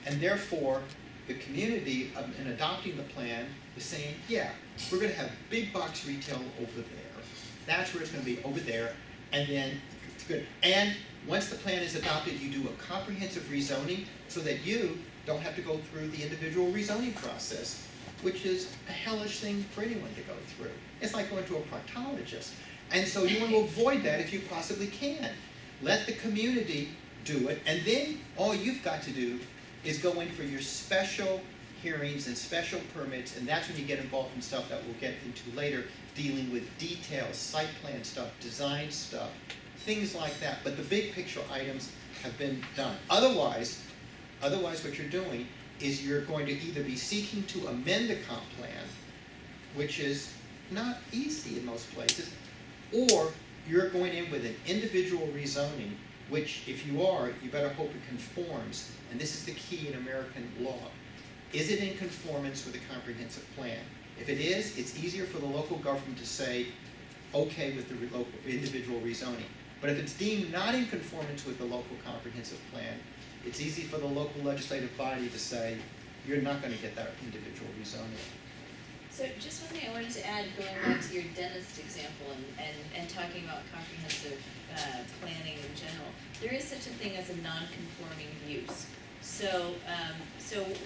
And therefore, the community, in adopting the plan, is saying, yeah, we're going to have big box retail over there. That's where it's going to be, over there. And then, it's good. And once the plan is adopted, you do a comprehensive rezoning so that you don't have to go through the individual rezoning process, which is a hellish thing for anyone to go through. It's like going to a proctologist. And so you want to avoid that if you possibly can. Let the community do it, and then all you've got to do is go in for your special hearings and special permits, and that's when you get involved in stuff that we'll get into later, dealing with details, site plan stuff, design stuff, things like that. But the big picture items have been done. Otherwise what you're doing is you're going to either be seeking to amend the comp plan, which is not easy in most places, or you're going in with an individual rezoning, which if you are, you better hope it conforms. And this is the key in American law. Is it in conformance with the comprehensive plan? If it is, it's easier for the local government to say, okay with the local individual rezoning. But if it's deemed not in conformance with the local comprehensive plan, it's easy for the local legislative body to say, you're not going to get that individual rezoning. So just one thing I wanted to add, going back to your dentist example and talking about comprehensive planning in general, there is such a thing as a non-conforming use. So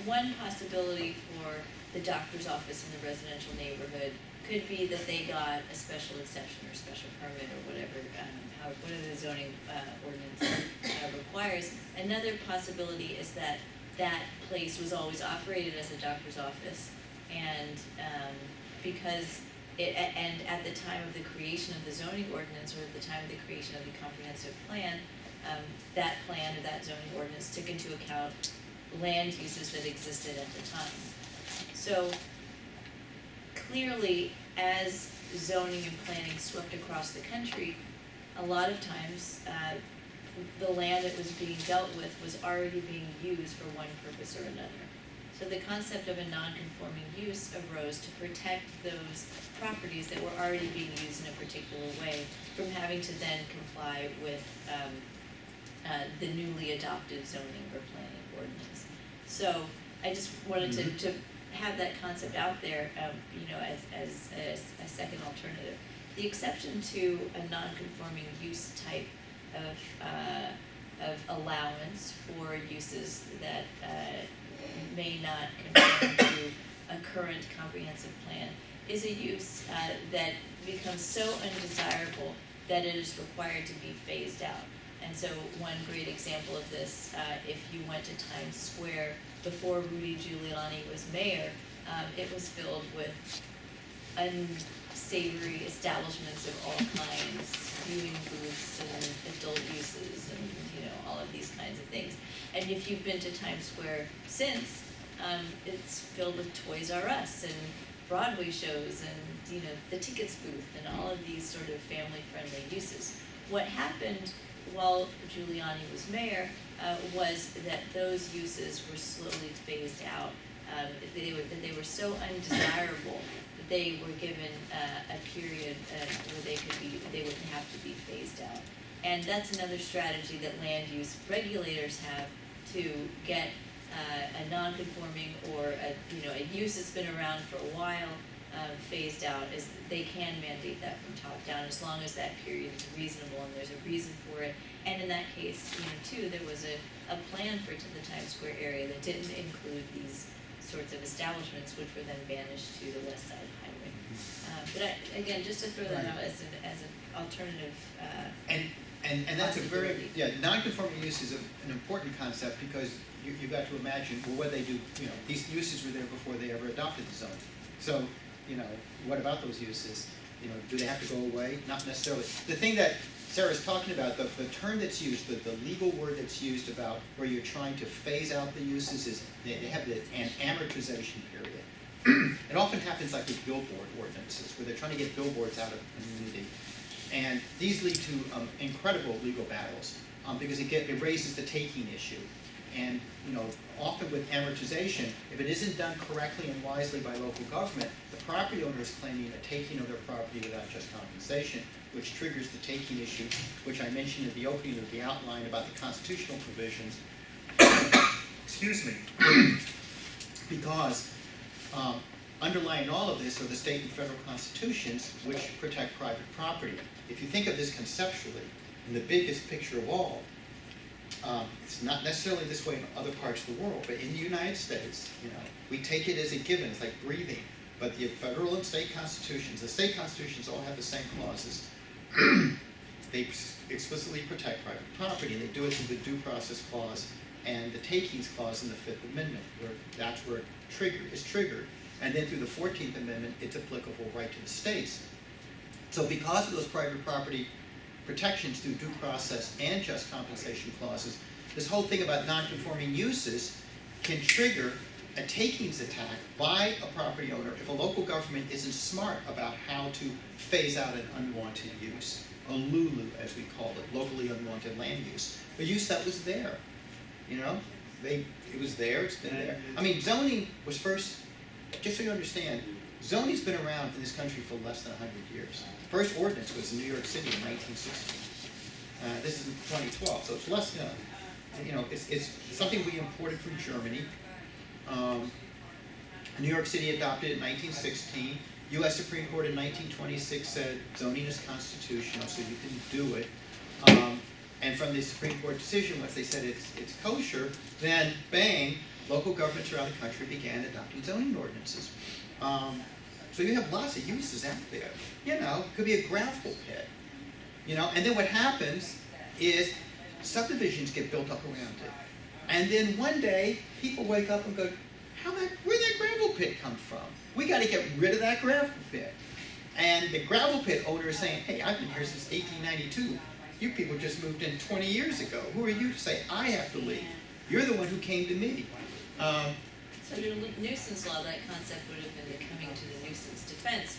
one possibility for the doctor's office in the residential neighborhood could be that they got a special exception or special permit or whatever, whatever the zoning ordinance requires. Another possibility is that that place was always operated as a doctor's office, and because and at the time of the creation of the zoning ordinance or at the time of the creation of the comprehensive plan, that plan or that zoning ordinance took into account land uses that existed at the time. So clearly, as zoning and planning swept across the country, a lot of times the land that was being dealt with was already being used for one purpose or another. So the concept of a non-conforming use arose to protect those properties that were already being used in a particular way from having to then comply with the newly adopted zoning or planning ordinance. So I just wanted to have that concept out there, as a second alternative. The exception to a non-conforming use type of allowance for uses that may not conform to a current comprehensive plan is a use that becomes so undesirable that it is required to be phased out. And so one great example of this, if you went to Times Square before Rudy Giuliani was mayor, it was filled with unsavory establishments of all kinds, viewing booths and adult uses and, all of these kinds of things. And if you've been to Times Square since, it's filled with Toys R Us and Broadway shows and, the tickets booth and all of these sort of family-friendly uses. What happened while Giuliani was mayor was that those uses were slowly phased out. They were so undesirable that they were given a period where they wouldn't have to be phased out. And that's another strategy that land use regulators have to get a non-conforming or a use that's been around for a while phased out, is they can mandate that from top down as long as that period is reasonable and there's a reason for it. And in that case, too, there was a plan for the Times Square area that didn't include these sorts of establishments, which were then banished to the West Side Highway. But again, just to throw that out as an alternative. And that's a very, non-conforming use is an important concept because you got to imagine, well, what they do, these uses were there before they ever adopted the zone. So, what about those uses? Do they have to go away? Not necessarily. The thing that Sarah's talking about, the term that's used, the legal word that's used about where you're trying to phase out the uses is they have an amortization period. It often happens like with billboard ordinances, where they're trying to get billboards out of the community. And these lead to incredible legal battles because it raises the taking issue. And often with amortization, if it isn't done correctly and wisely by local government, the property owner is claiming a taking of their property without just compensation, which triggers the taking issue, which I mentioned at the opening of the outline about the constitutional provisions. Excuse me. Because underlying all of this are the state and federal constitutions which protect private property. If you think of this conceptually, in the biggest picture of all, it's not necessarily this way in other parts of the world, but in the United States, we take it as a given. It's like breathing. But the federal and state constitutions, the state constitutions all have the same clauses. They explicitly protect private property, and they do it through the due process clause and the takings clause in the Fifth Amendment, where that's where it's triggered. And then through the 14th Amendment, it's applicable right to the states. So because of those private property protections through due process and just compensation clauses, this whole thing about non-conforming uses can trigger a takings attack by a property owner if a local government isn't smart about how to phase out an unwanted use, a LULU as we call it, locally unwanted land use, a use that was there. It was there, it's been there. I mean, zoning was first, just so you understand, zoning's been around in this country for less than 100 years. The first ordinance was in New York City in 1960. This is in 2012, so it's less, it's something we imported from Germany. New York City adopted it in 1916. U.S. Supreme Court in 1926 said zoning is constitutional, so you can do it. And from the Supreme Court decision, once they said it's kosher, then bang, local governments around the country began adopting zoning ordinances. So you have lots of uses out there. It could be a gravel pit. And then what happens is subdivisions get built up around it. And then one day, people wake up and go, where'd that gravel pit come from? We got to get rid of that gravel pit. And the gravel pit owner is saying, hey, I've been here since 1892. You people just moved in 20 years ago. Who are you to say I have to leave? You're the one who came to me. So under nuisance law, that concept would have been coming to the nuisance defense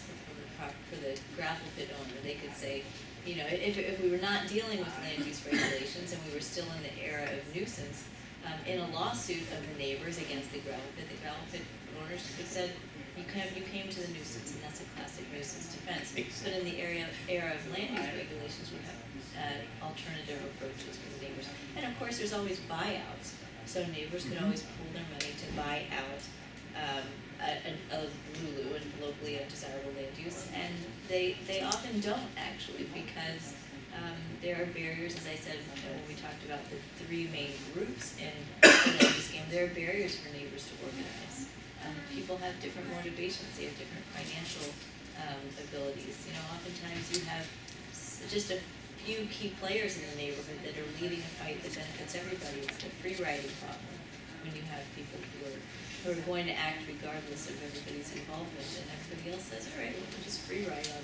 for the the gravel pit owner, they could say, you know, if we were not dealing with land use regulations and we were still in the era of nuisance, in a lawsuit of the neighbors against the gravel pit owners could said, you came to the nuisance, and that's a classic nuisance defense. But in the era of land use regulations, we have alternative approaches for the neighbors. And of course, there's always buyouts. So neighbors could always pool their money to buy out a Lulu and locally undesirable land use. And they often don't actually, because there are barriers, as I said when we talked about the three main groups in the land use game, there are barriers for neighbors to organize. People have different motivations, they have different financial abilities. You know, oftentimes you have just a few key players in the neighborhood that are leading a fight that benefits everybody. It's the free riding problem when you have people who are going to act regardless of everybody's involvement, and everybody else says, all right, we'll just free ride on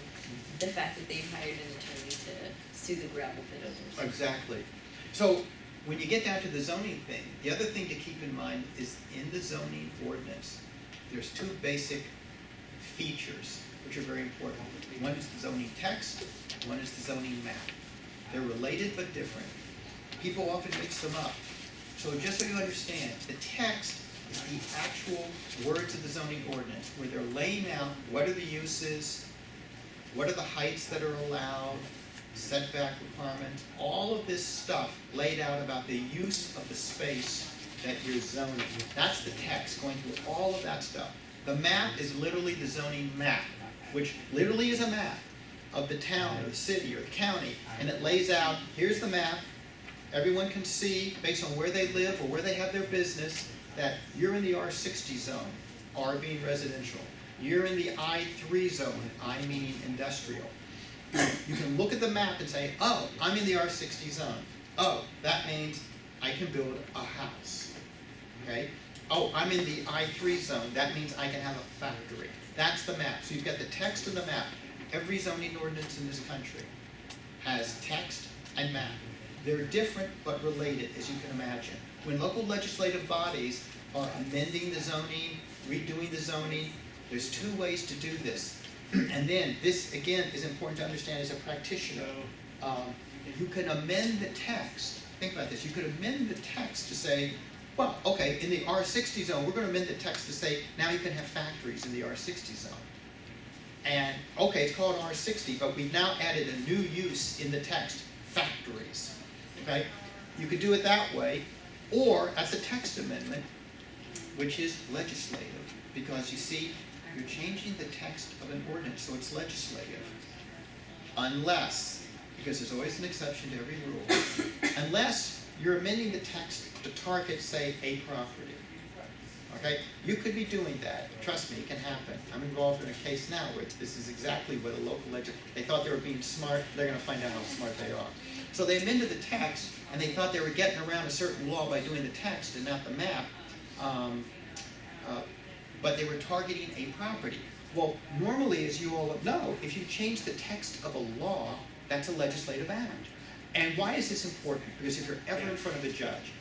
the fact that they've hired an attorney to sue the gravel pit owners. Exactly. So when you get down to the zoning thing, the other thing to keep in mind is in the zoning ordinance, there's two basic features which are very important. One is the zoning text, one is the zoning map. They're related but different. People often mix them up. So just so you understand, the text is the actual words of the zoning ordinance, where they're laying out what are the uses, what are the heights that are allowed, setback requirements, all of this stuff laid out about the use of the space that you're zoning. That's the text, going through all of that stuff. The map is literally the zoning map, which literally is a map of the town or the city or the county, and it lays out, here's the map, everyone can see based on where they live or where they have their business that you're in the R60 zone, R being residential. You're in the I3 zone, I meaning industrial. You can look at the map and say, oh, I'm in the R60 zone. Oh, that means I can build a house. Okay? Oh, I'm in the I3 zone. That means I can have a factory. That's the map. So you've got the text and the map. Every zoning ordinance in this country has text and map. They're different but related, as you can imagine. When local legislative bodies are amending the zoning, redoing the zoning, there's two ways to do this. And then, this again is important to understand as a practitioner. You can amend the text. Think about this. You could amend the text to say, well, okay, in the R60 zone, we're going to amend the text to say, now you can have factories in the R60 zone. And, okay, it's called R60, but we've now added a new use in the text, factories. Okay? You could do it that way, or as a text amendment, which is legislative. Because you see, you're changing the text of an ordinance, so it's legislative. Unless, because there's always an exception to every rule, unless you're amending the text to target, say, a property. Okay? You could be doing that. Trust me, it can happen. I'm involved in a case now where this is exactly what a local they thought they were being smart. They're going to find out how smart they are. So they amended the text, and they thought they were getting around a certain law by doing the text and not the map. But they were targeting a property. Well, normally, as you all know, if you change the text of a law, that's a legislative act. And why is this important? Because if you're ever in front of a judge,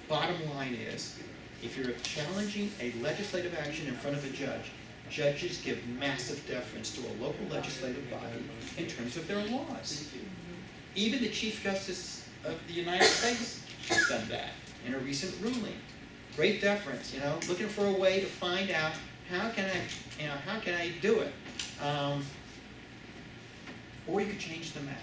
bottom line is, if you're challenging a legislative action in front of a judge, judges give massive deference to a local legislative body in terms of their laws. Even the Chief Justice of the United States has done that in a recent ruling. Great deference, looking for a way to find out how can I do it? Or you could change the map.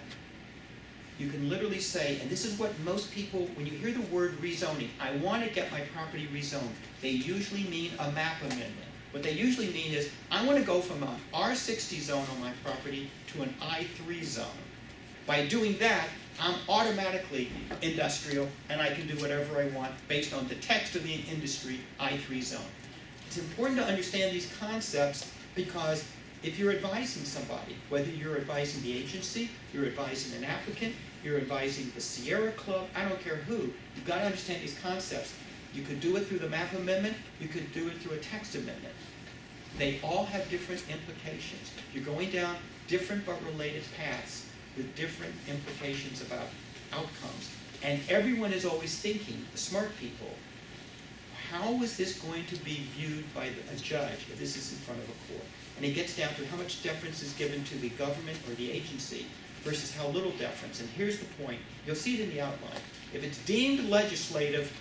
You can literally say, and this is what most people, when you hear the word rezoning, I want to get my property rezoned. They usually mean a map amendment. What they usually mean is, I want to go from an R60 zone on my property to an I3 zone. By doing that, I'm automatically industrial, and I can do whatever I want based on the text of the industry I3 zone. It's important to understand these concepts because if you're advising somebody, whether you're advising the agency, you're advising an applicant, you're advising the Sierra Club, I don't care who, you've got to understand these concepts. You could do it through the map amendment, you could do it through a text amendment. They all have different implications. You're going down different but related paths with different implications about outcomes. And everyone is always thinking, the smart people, how is this going to be viewed by a judge if this is in front of a court? And it gets down to how much deference is given to the government or the agency versus how little deference. And here's the point. You'll see it in the outline. If it's deemed legislative,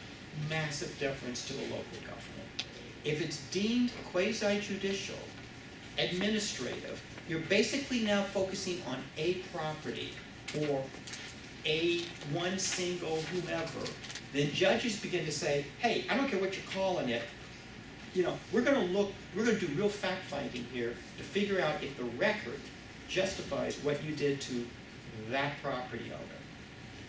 massive deference to the local government. If it's deemed quasi-judicial, administrative, you're basically now focusing on a property or a one single whomever. Then judges begin to say, hey, I don't care what you're calling it, we're going to do real fact finding here to figure out if the record justifies what you did to that property owner.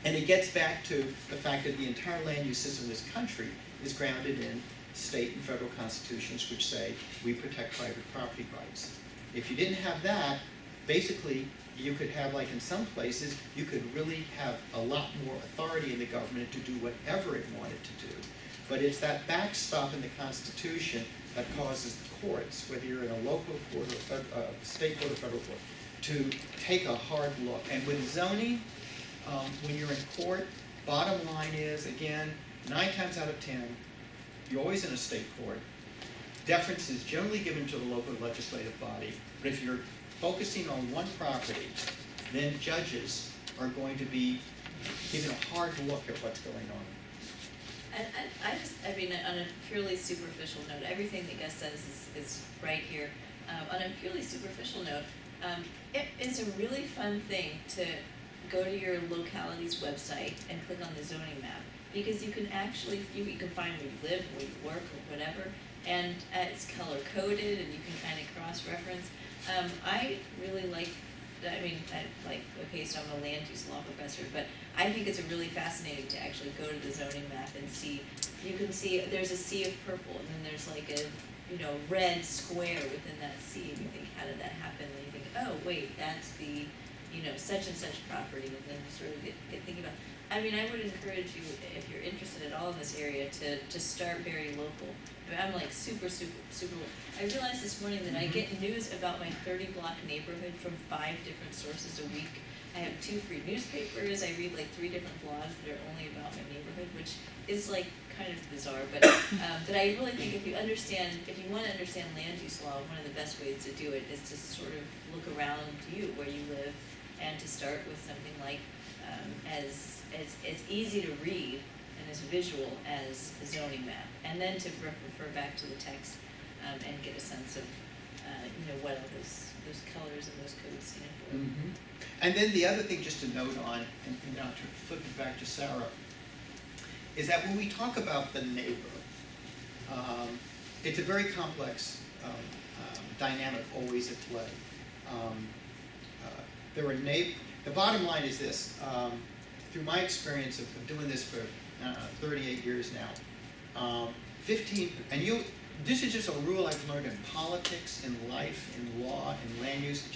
And it gets back to the fact that the entire land use system in this country is grounded in state and federal constitutions which say we protect private property rights. If you didn't have that, basically you could have, like in some places, you could really have a lot more authority in the government to do whatever it wanted to do. But it's that backstop in the Constitution that causes the courts, whether you're in a local court or state court or federal court, to take a hard look. And with zoning, when you're in court, bottom line is, again, 9 times out of 10, you're always in a state court. Deference is generally given to the local legislative body. But if you're focusing on one property, then judges are going to be given a hard look at what's going on. And I mean, on a purely superficial note, everything that Gus says is right here. On a purely superficial note, it's a really fun thing to go to your locality's website and click on the zoning map, because you can actually, you can find where you live, where you work, or whatever, and it's color coded, and you can kind of cross-reference. I really like, okay, so I'm a land use law professor, but I think it's really fascinating to actually go to the zoning map and see, you can see there's a sea of purple, and then there's like a, red square within that sea, and you think, how did that happen? And you think, oh, wait, that's the, such and such property, and then you sort of get thinking about, I mean, I would encourage you, if you're interested at all in this area, to start very local. I'm like super local. I realized this morning that I get news about my 30-block neighborhood from 5 different sources a week. I have 2 free newspapers. I read like 3 different blogs that are only about my neighborhood, which is like kind of bizarre. But I really think if you want to understand land use law, one of the best ways to do it is to sort of look around you where you live, and to start with something like as easy to read and as visual as a zoning map, and then to refer back to the text and get a sense of what all those colors and those codes stand for. Mm-hmm. And then the other thing just to note on, and now to flip it back to Sara, is that when we talk about the neighbor, it's a very complex dynamic always at play. The bottom line is this. Through my experience of doing this for 38 years now, 15, and this is just a rule I've learned in politics, in life, in law, in land use.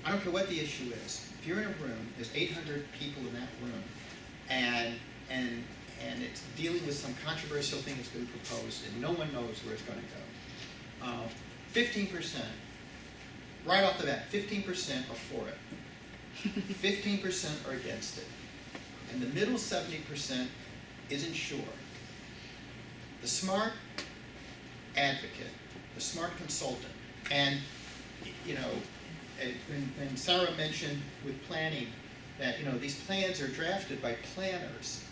I don't care what the issue is. If you're in a room, there's 800 people in that room, and it's dealing with some controversial thing that's been proposed, and no one knows where it's going to go. 15%, right off the bat, 15% are for it. 15% are against it. And the middle 70% isn't sure. The smart advocate, the smart consultant, and when Sara mentioned with planning that these plans are drafted by planners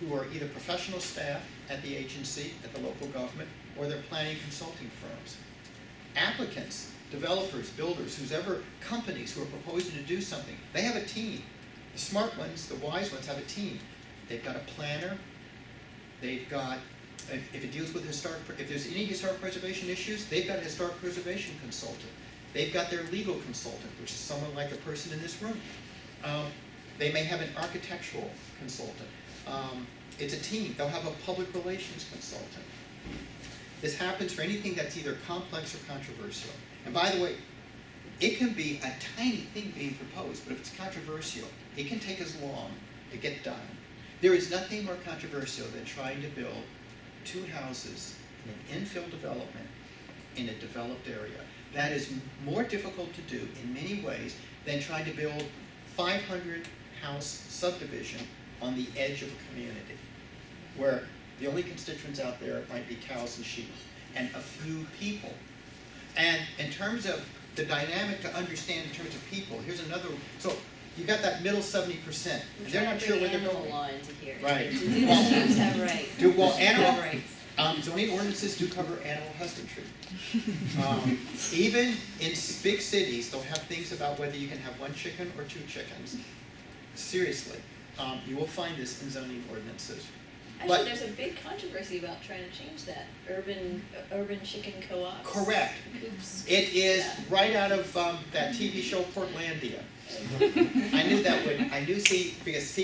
who are either professional staff at the agency, at the local government, or they're planning consulting firms. Applicants, developers, builders, whoever companies who are proposing to do something, they have a team. The smart ones, the wise ones have a team. They've got a planner. They've got, if it deals with if there's any historic preservation issues, they've got a historic preservation consultant. They've got their legal consultant, which is someone like a person in this room. They may have an architectural consultant. It's a team. They'll have a public relations consultant. This happens for anything that's either complex or controversial. And by the way, it can be a tiny thing being proposed, but if it's controversial, it can take as long to get done. There is nothing more controversial than trying to build 2 houses in an infill development in a developed area. That is more difficult to do in many ways than trying to build 500 house subdivision on the edge of a community, where The only constituents out there might be cows and sheep, and a few people. And in terms of the dynamic to understand in terms of people, here's another, so you got that middle 70%. We're They're not sure where they're animal going. law into here. Right. Do the sheep have rights? Well, Sheep animal, have rights. zoning ordinances do cover animal husbandry. Even in big cities, they'll have things about whether you can have 1 chicken or 2 chickens. Seriously, you will find this in zoning ordinances. Actually, But- there's a big controversy about trying to change that. Urban chicken co-ops. Correct. Coops. It is Yeah. right out of that TV show Portlandia. I knew that would, because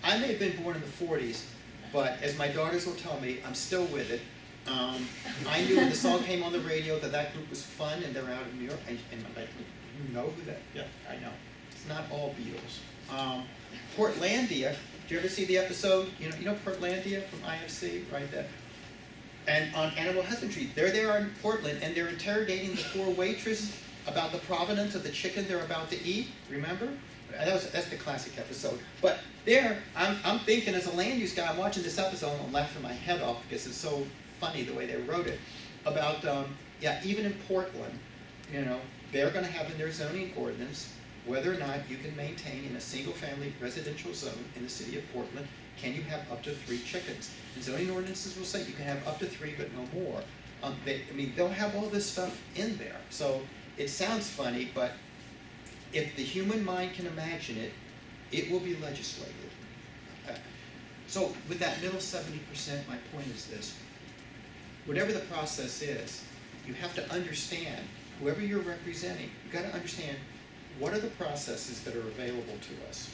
I may have been born in the 40s, but as my daughters will tell me, I'm still with it. I knew when the song came on the radio that group was fun, and they're out of New York, and I'm like, you know who that, yeah, I know. It's not all Beatles. Portlandia, did you ever see the episode, you know Portlandia from IFC, right there? And on animal husbandry, they're there in Portland, and they're interrogating the poor waitress about the provenance of the chicken they're about to eat. Remember? That's the classic episode. But there, I'm thinking as a land use guy, I'm watching this episode and I'm laughing my head off because it's so funny the way they wrote it. About even in Portland, they're going to have in their zoning ordinance whether or not you can maintain in a single-family residential zone in the city of Portland, can you have up to 3 chickens? And zoning ordinances will say you can have up to 3, but no more. They'll have all this stuff in there. So it sounds funny, but if the human mind can imagine it, it will be legislated. So with that middle 70%, my point is this. Whatever the process is, you have to understand, whoever you're representing, you've got to understand what are the processes that are available to us.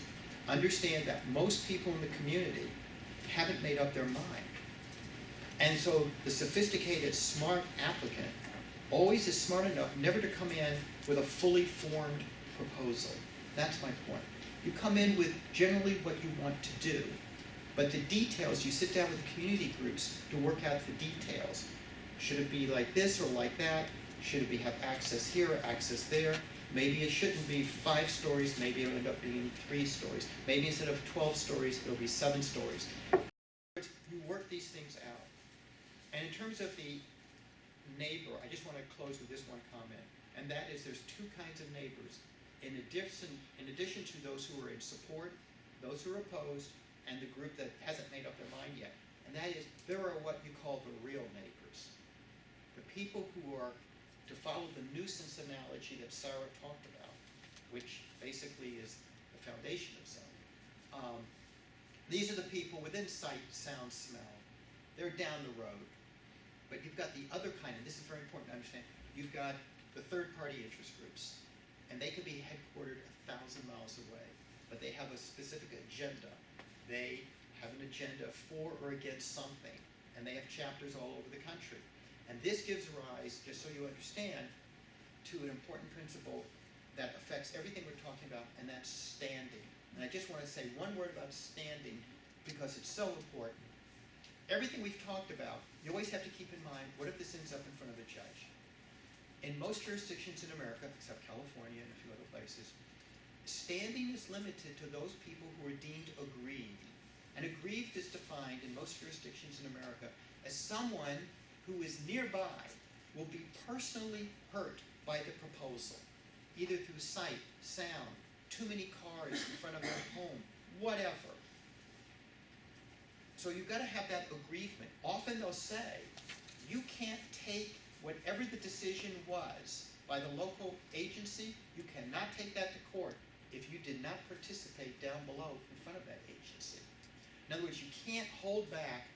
Understand that most people in the community haven't made up their mind. And so the sophisticated, smart applicant always is smart enough never to come in with a fully formed proposal. That's my point. You come in with generally what you want to do, but the details, you sit down with the community groups to work out the details. Should it be like this or like that? Should it have access here or access there? Maybe it shouldn't be 5 stories, maybe it'll end up being 3 stories. Maybe instead of 12 stories, it'll be 7 stories. You work these things out. And in terms of the neighbor, I just want to close with this one comment, and that is there's 2 kinds of neighbors. In addition to those who are in support, those who are opposed, and the group that hasn't made up their mind yet. And that is, there are what you call the real neighbors. The people who are, to follow the nuisance analogy that Sara talked about, which basically is the foundation of zoning. These are the people within sight, sound, smell. They're down the road. But you've got the other kind, and this is very important to understand, you've got the third-party interest groups. And they could be headquartered 1,000 miles away, but they have a specific agenda. They have an agenda for or against something, and they have chapters all over the country. And this gives rise, just so you understand, to an important principle that affects everything we're talking about, and that's standing. And I just want to say one word about standing, because it's so important. Everything we've talked about, you always have to keep in mind, what if this ends up in front of a judge? In most jurisdictions in America, except California and a few other places, standing is limited to those people who are deemed aggrieved. And aggrieved is defined in most jurisdictions in America as someone who is nearby will be personally hurt by the proposal, either through sight, sound, too many cars in front of their home, whatever. So you've got to have that aggrievement. Often they'll say, you can't take whatever the decision was by the local agency, you cannot take that to court if you did not participate down below in front of that agency. In other words, you can't hold back,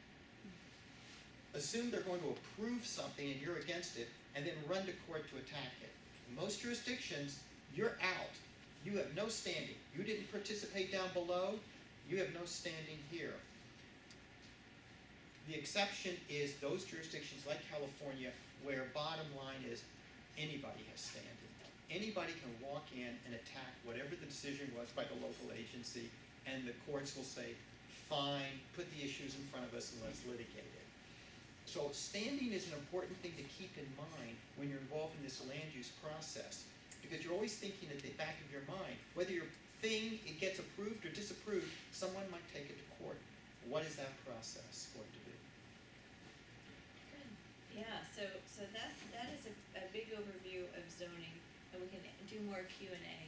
assume they're going to approve something and you're against it, and then run to court to attack it. In most jurisdictions, you're out. You have no standing. You didn't participate down below, you have no standing here. The exception is those jurisdictions like California where bottom line is anybody has standing. Anybody can walk in and attack whatever the decision was by the local agency, and the courts will say, fine, put the issues in front of us and let's litigate it. So standing is an important thing to keep in mind when you're involved in this land use process, because you're always thinking at the back of your mind, whether your thing it gets approved or disapproved, someone might take it to court. What is that process going to be? Yeah, so that is a big overview of zoning, and we can do more Q and A.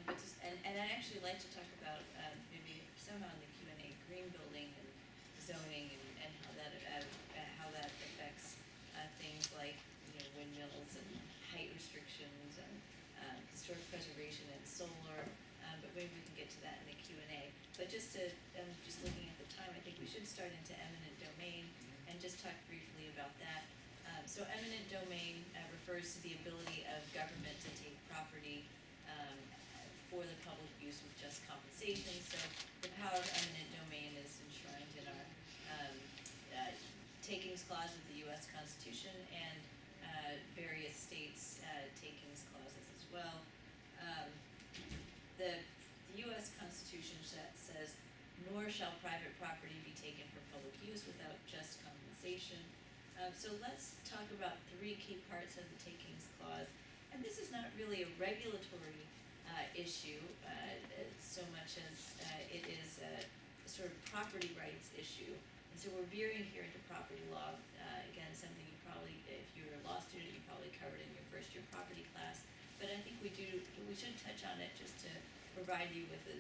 But just, and I'd actually like to talk about, maybe somehow in the Q and A, green building and zoning and how that affects, things like, windmills and height restrictions and, historic preservation and solar, but maybe we can get to that in the Q and A. But just just looking at the time, I think we should start into eminent domain and just talk briefly about that. So eminent domain refers to the ability of government to take property for the public use with just compensation. So the power of eminent domain is enshrined in our takings clause of the U.S. Constitution and various states' takings clauses as well. The U.S. Constitution says, "Nor shall private property be taken for public use without just compensation." So let's talk about three key parts of the takings clause. And this is not really a regulatory issue so much as it is a sort of property rights issue. And so we're veering here into property law. Again, something you probably, if you're a law student, you probably covered in your first year property class. But I think we should touch on it just to provide you with a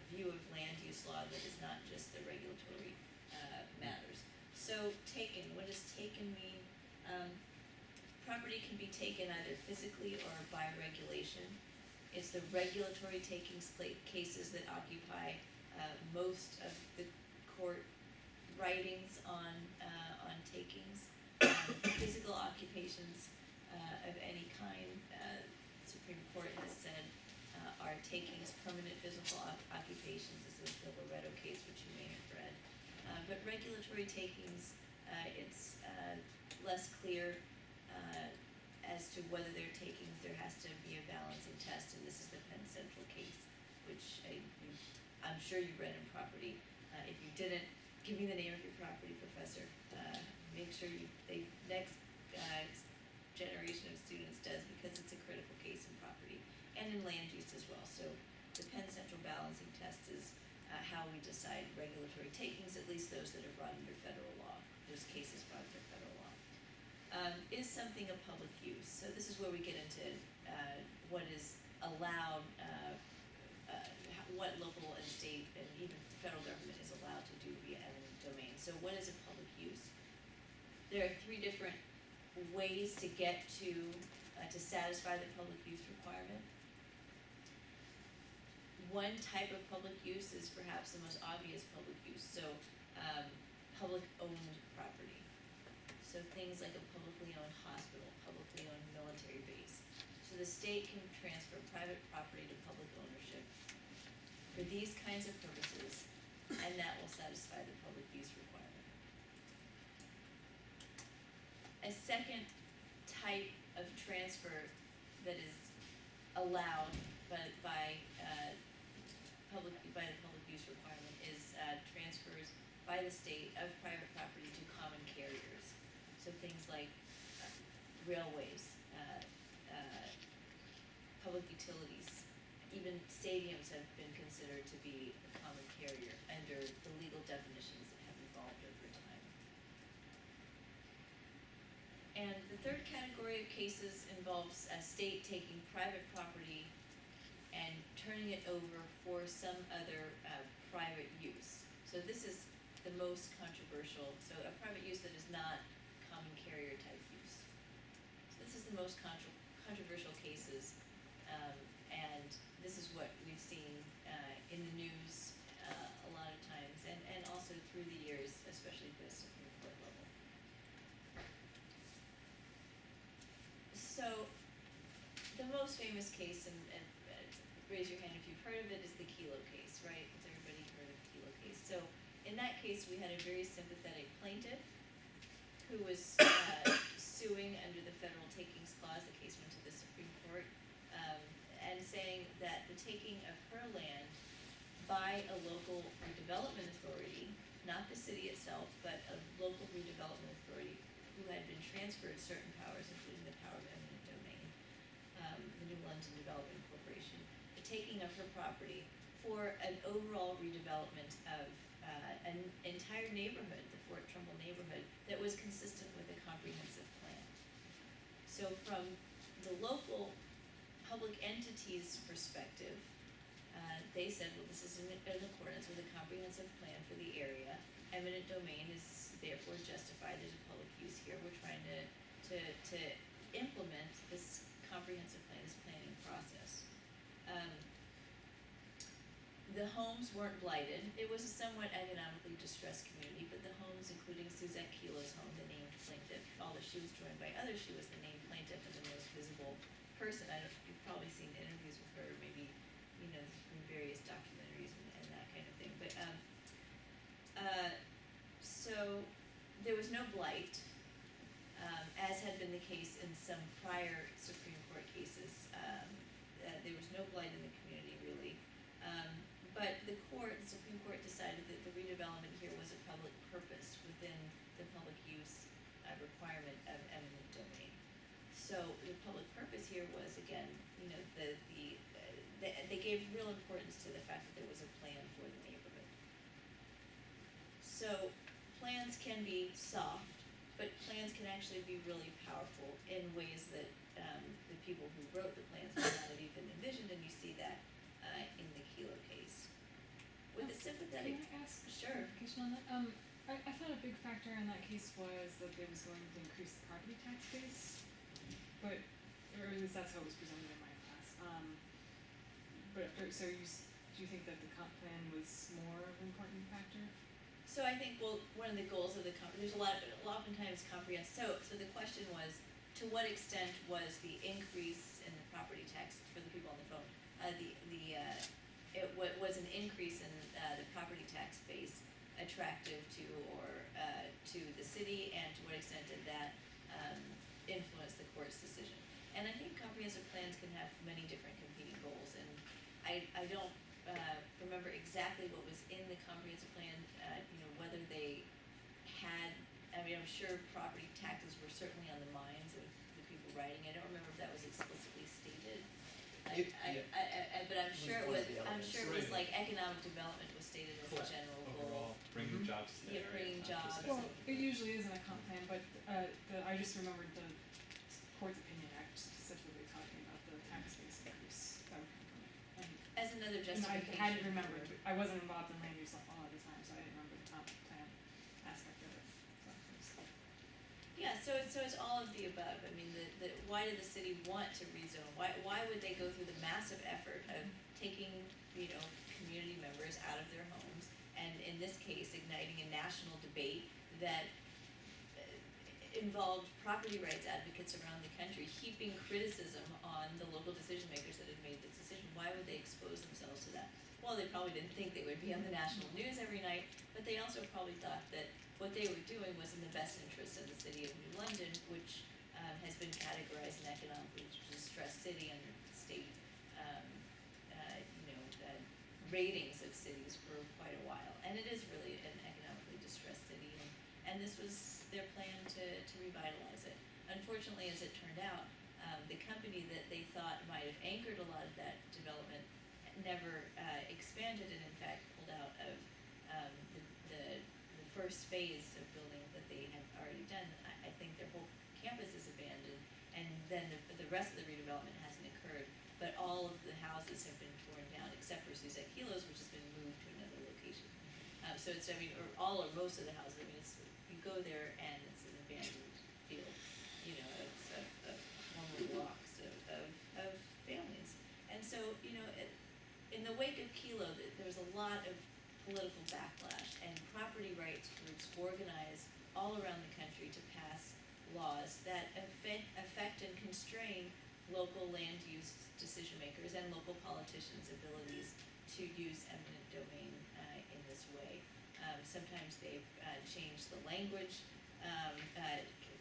view of land use law that is not just the regulatory matters. So taken, what does taken mean? Property can be taken either physically or by regulation. It's the regulatory takings cases that occupy most of the court writings on takings. Physical occupations of any kind, Supreme Court has said, are takings permanent physical occupations. This is the Loretto case, which you may have read. But regulatory takings, it's less clear as to whether they're takings. There has to be a balancing test, and this is the Penn Central case, which I'm sure you read in property. If you didn't, give me the name of your property professor. Make sure next generation of students does, because it's a critical case in property and in land use as well. So the Penn Central balancing test is how we decide regulatory takings, at least those that are brought under federal law. Those cases brought under federal law. Is something a public use? So this is where we get into what is allowed, what local and state and even the federal government is allowed to do via eminent domain. So what is a public use? There are three different ways to get to satisfy the public use requirement. One type of public use is perhaps the most obvious public use. So public owned property. So things like a publicly owned hospital, publicly owned military base. So the state can transfer private property to public ownership for these kinds of purposes, and that will satisfy the public use requirement. A second type of transfer that is allowed by the public use requirement is transfers by the state of private property to common carriers. So things like railways, public utilities, even stadiums have been considered to be a common carrier under the legal definitions that have evolved over time. And the third category of cases involves a state taking private property and turning it over for some other private use. So this is the most controversial. So a private use that is not common carrier type use. So this is the most controversial cases, and this is what we've seen in the news a lot of times, and also through the years, especially at the Supreme Court level. So the most famous case, and raise your hand if you've heard of it, is the Kelo case, right? Has everybody heard of the Kelo case? So in that case, we had a very sympathetic plaintiff who was suing under the federal takings clause. The case went to the Supreme Court, and saying that the taking of her land by a local redevelopment authority, not the city itself, but a local redevelopment authority who had been transferred certain powers, including the power of eminent domain, the New London Development Corporation, the taking of her property for an overall redevelopment of an entire neighborhood, the Fort Trumbull neighborhood, that was consistent with a comprehensive plan. So from the local public entity's perspective, they said, well, this is in accordance with a comprehensive plan for the area. Eminent domain is therefore justified, there's a public use here, we're trying to implement this comprehensive plan, this planning process. The homes weren't blighted. It was a somewhat economically distressed community, but the homes, including Suzette Kilo's home, the named plaintiff, although she was joined by others, she was the named plaintiff and the most visible person. You've probably seen interviews with her, maybe, in various documentaries and that kind of thing. But, so there was no blight, as had been the case in some prior Supreme Court cases. There was no blight in the community, really. But the Supreme Court decided that the redevelopment here was a public purpose within the public use requirement of eminent domain. So the public purpose here was, again, they gave real importance to the fact that there was a plan for the neighborhood. So plans can be soft, but plans can actually be really powerful in ways that the people who wrote the plans may not have even envisioned, and you see that in the Kelo case. With a sympathetic... Can I ask Sure. clarification on that? I thought a big factor in that case was that they was going to increase the property tax base, but, or at least that's how it was presented in my class. So do you think that the comp plan was more of an important factor? So I think, well, one of the goals of the there's oftentimes comprehensive. So the question was, to what extent was the increase in the property tax, for the people on the phone, was an increase in the property tax base attractive to the city, and to what extent did that influence the court's decision? And I think comprehensive plans can have many different competing goals, and I don't remember exactly what was in the comprehensive plan, whether they had, I'm sure property taxes were certainly on the minds of the people writing it. I don't remember if that was explicitly stated. But I'm sure it was. I'm sure it was like economic development was stated as a general goal. Overall, bringing jobs to the Yeah, area. bringing not just jobs. Well, economic it usually is in a comp plan, but I just remembered the court's opinion act specifically talking about the tax base increase that would come from it. As another And I justification. hadn't remembered, I wasn't involved in land use law at the time, so I didn't remember the comp plan aspect of it. Yeah, so it's all of the above. I mean, why did the city want to rezone? Why would they go through the massive effort of taking, community members out of their homes, and in this case, igniting a national debate that involved property rights advocates around the country, heaping criticism on the local decision makers that had made this decision? Why would they expose themselves to that? Well, they probably didn't think they would be on the national news every night, but they also probably thought that what they were doing was in the best interest of the city of New London, which has been categorized an economically distressed city under state ratings of cities for quite a while. And it is really an economically distressed city, and this was their plan to revitalize it. Unfortunately, as it turned out, the company that they thought might have anchored a lot of that development never expanded, and in fact pulled out of the first phase of building that they had already done. I think their whole campus is abandoned, and then the rest of the redevelopment hasn't occurred, but all of the houses have been torn down except for Suzette Kilo's, which has been moved to another location. So it's, or all or most of the houses, you go there and it's an abandoned field, of former blocks of families. And so, in the wake of Kelo, there was a lot of political backlash, and property rights groups organized all around the country to pass laws that affect and constrain local land use decision makers and local politicians' abilities to use eminent domain in this way. Sometimes they've changed the language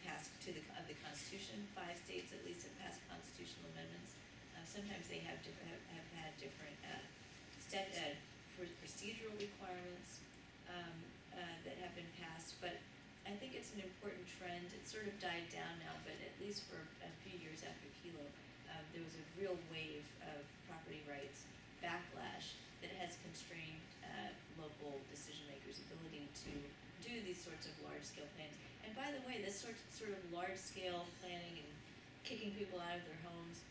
passed of the Constitution. 5 states at least have passed constitutional amendments. Sometimes they have had different procedural requirements that have been passed, but I think it's an important trend. It sort of died down now, but at least for a few years after Kelo, there was a real wave of property rights backlash that has constrained local decision makers' sorts of large-scale plans. And by the way, this sort of large-scale planning and kicking people out of their homes,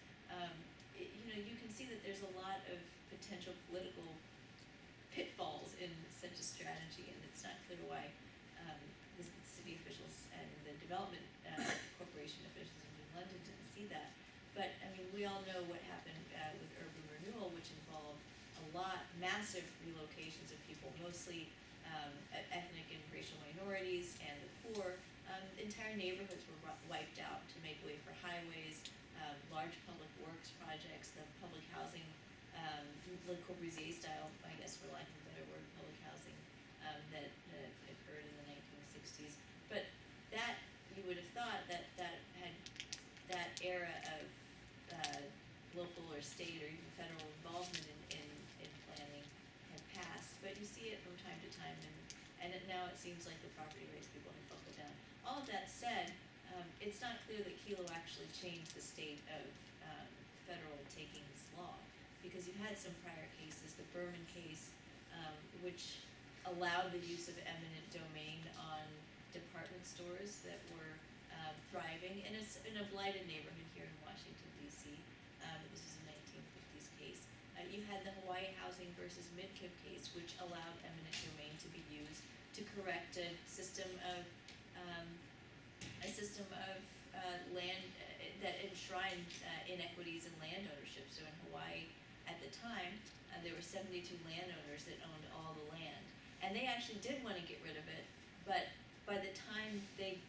you can see that there's a lot of potential political pitfalls in such a strategy, and it's not clear why the city officials and the development corporation officials in New London didn't see that. But I mean, we all know what happened with urban renewal, which involved massive relocations of people, mostly ethnic and racial minorities and the poor. Entire neighborhoods were wiped out to make way for highways, large public works projects, the public housing, Le Corbusier style, I guess for lack of a better word, public housing that occurred in the 1960s. But that, you would have thought that era of local or state or even federal involvement in planning had passed. But you see it from time to time, and now it seems like the property rights people have buckled down. All of that said, it's not clear that Kelo actually changed the state of federal takings law, because you've had some prior cases, the Bauman case, which allowed the use of eminent domain on department stores that were thriving in a blighted neighborhood here in Washington, D.C. This was a 1950s case. You had the Hawaii Housing versus Midkiff case, which allowed eminent domain to be used to correct a system of land that enshrined inequities in land ownership. So in Hawaii at the time, there were 72 landowners that owned all the land, and they actually did want to get rid of it, but by the time they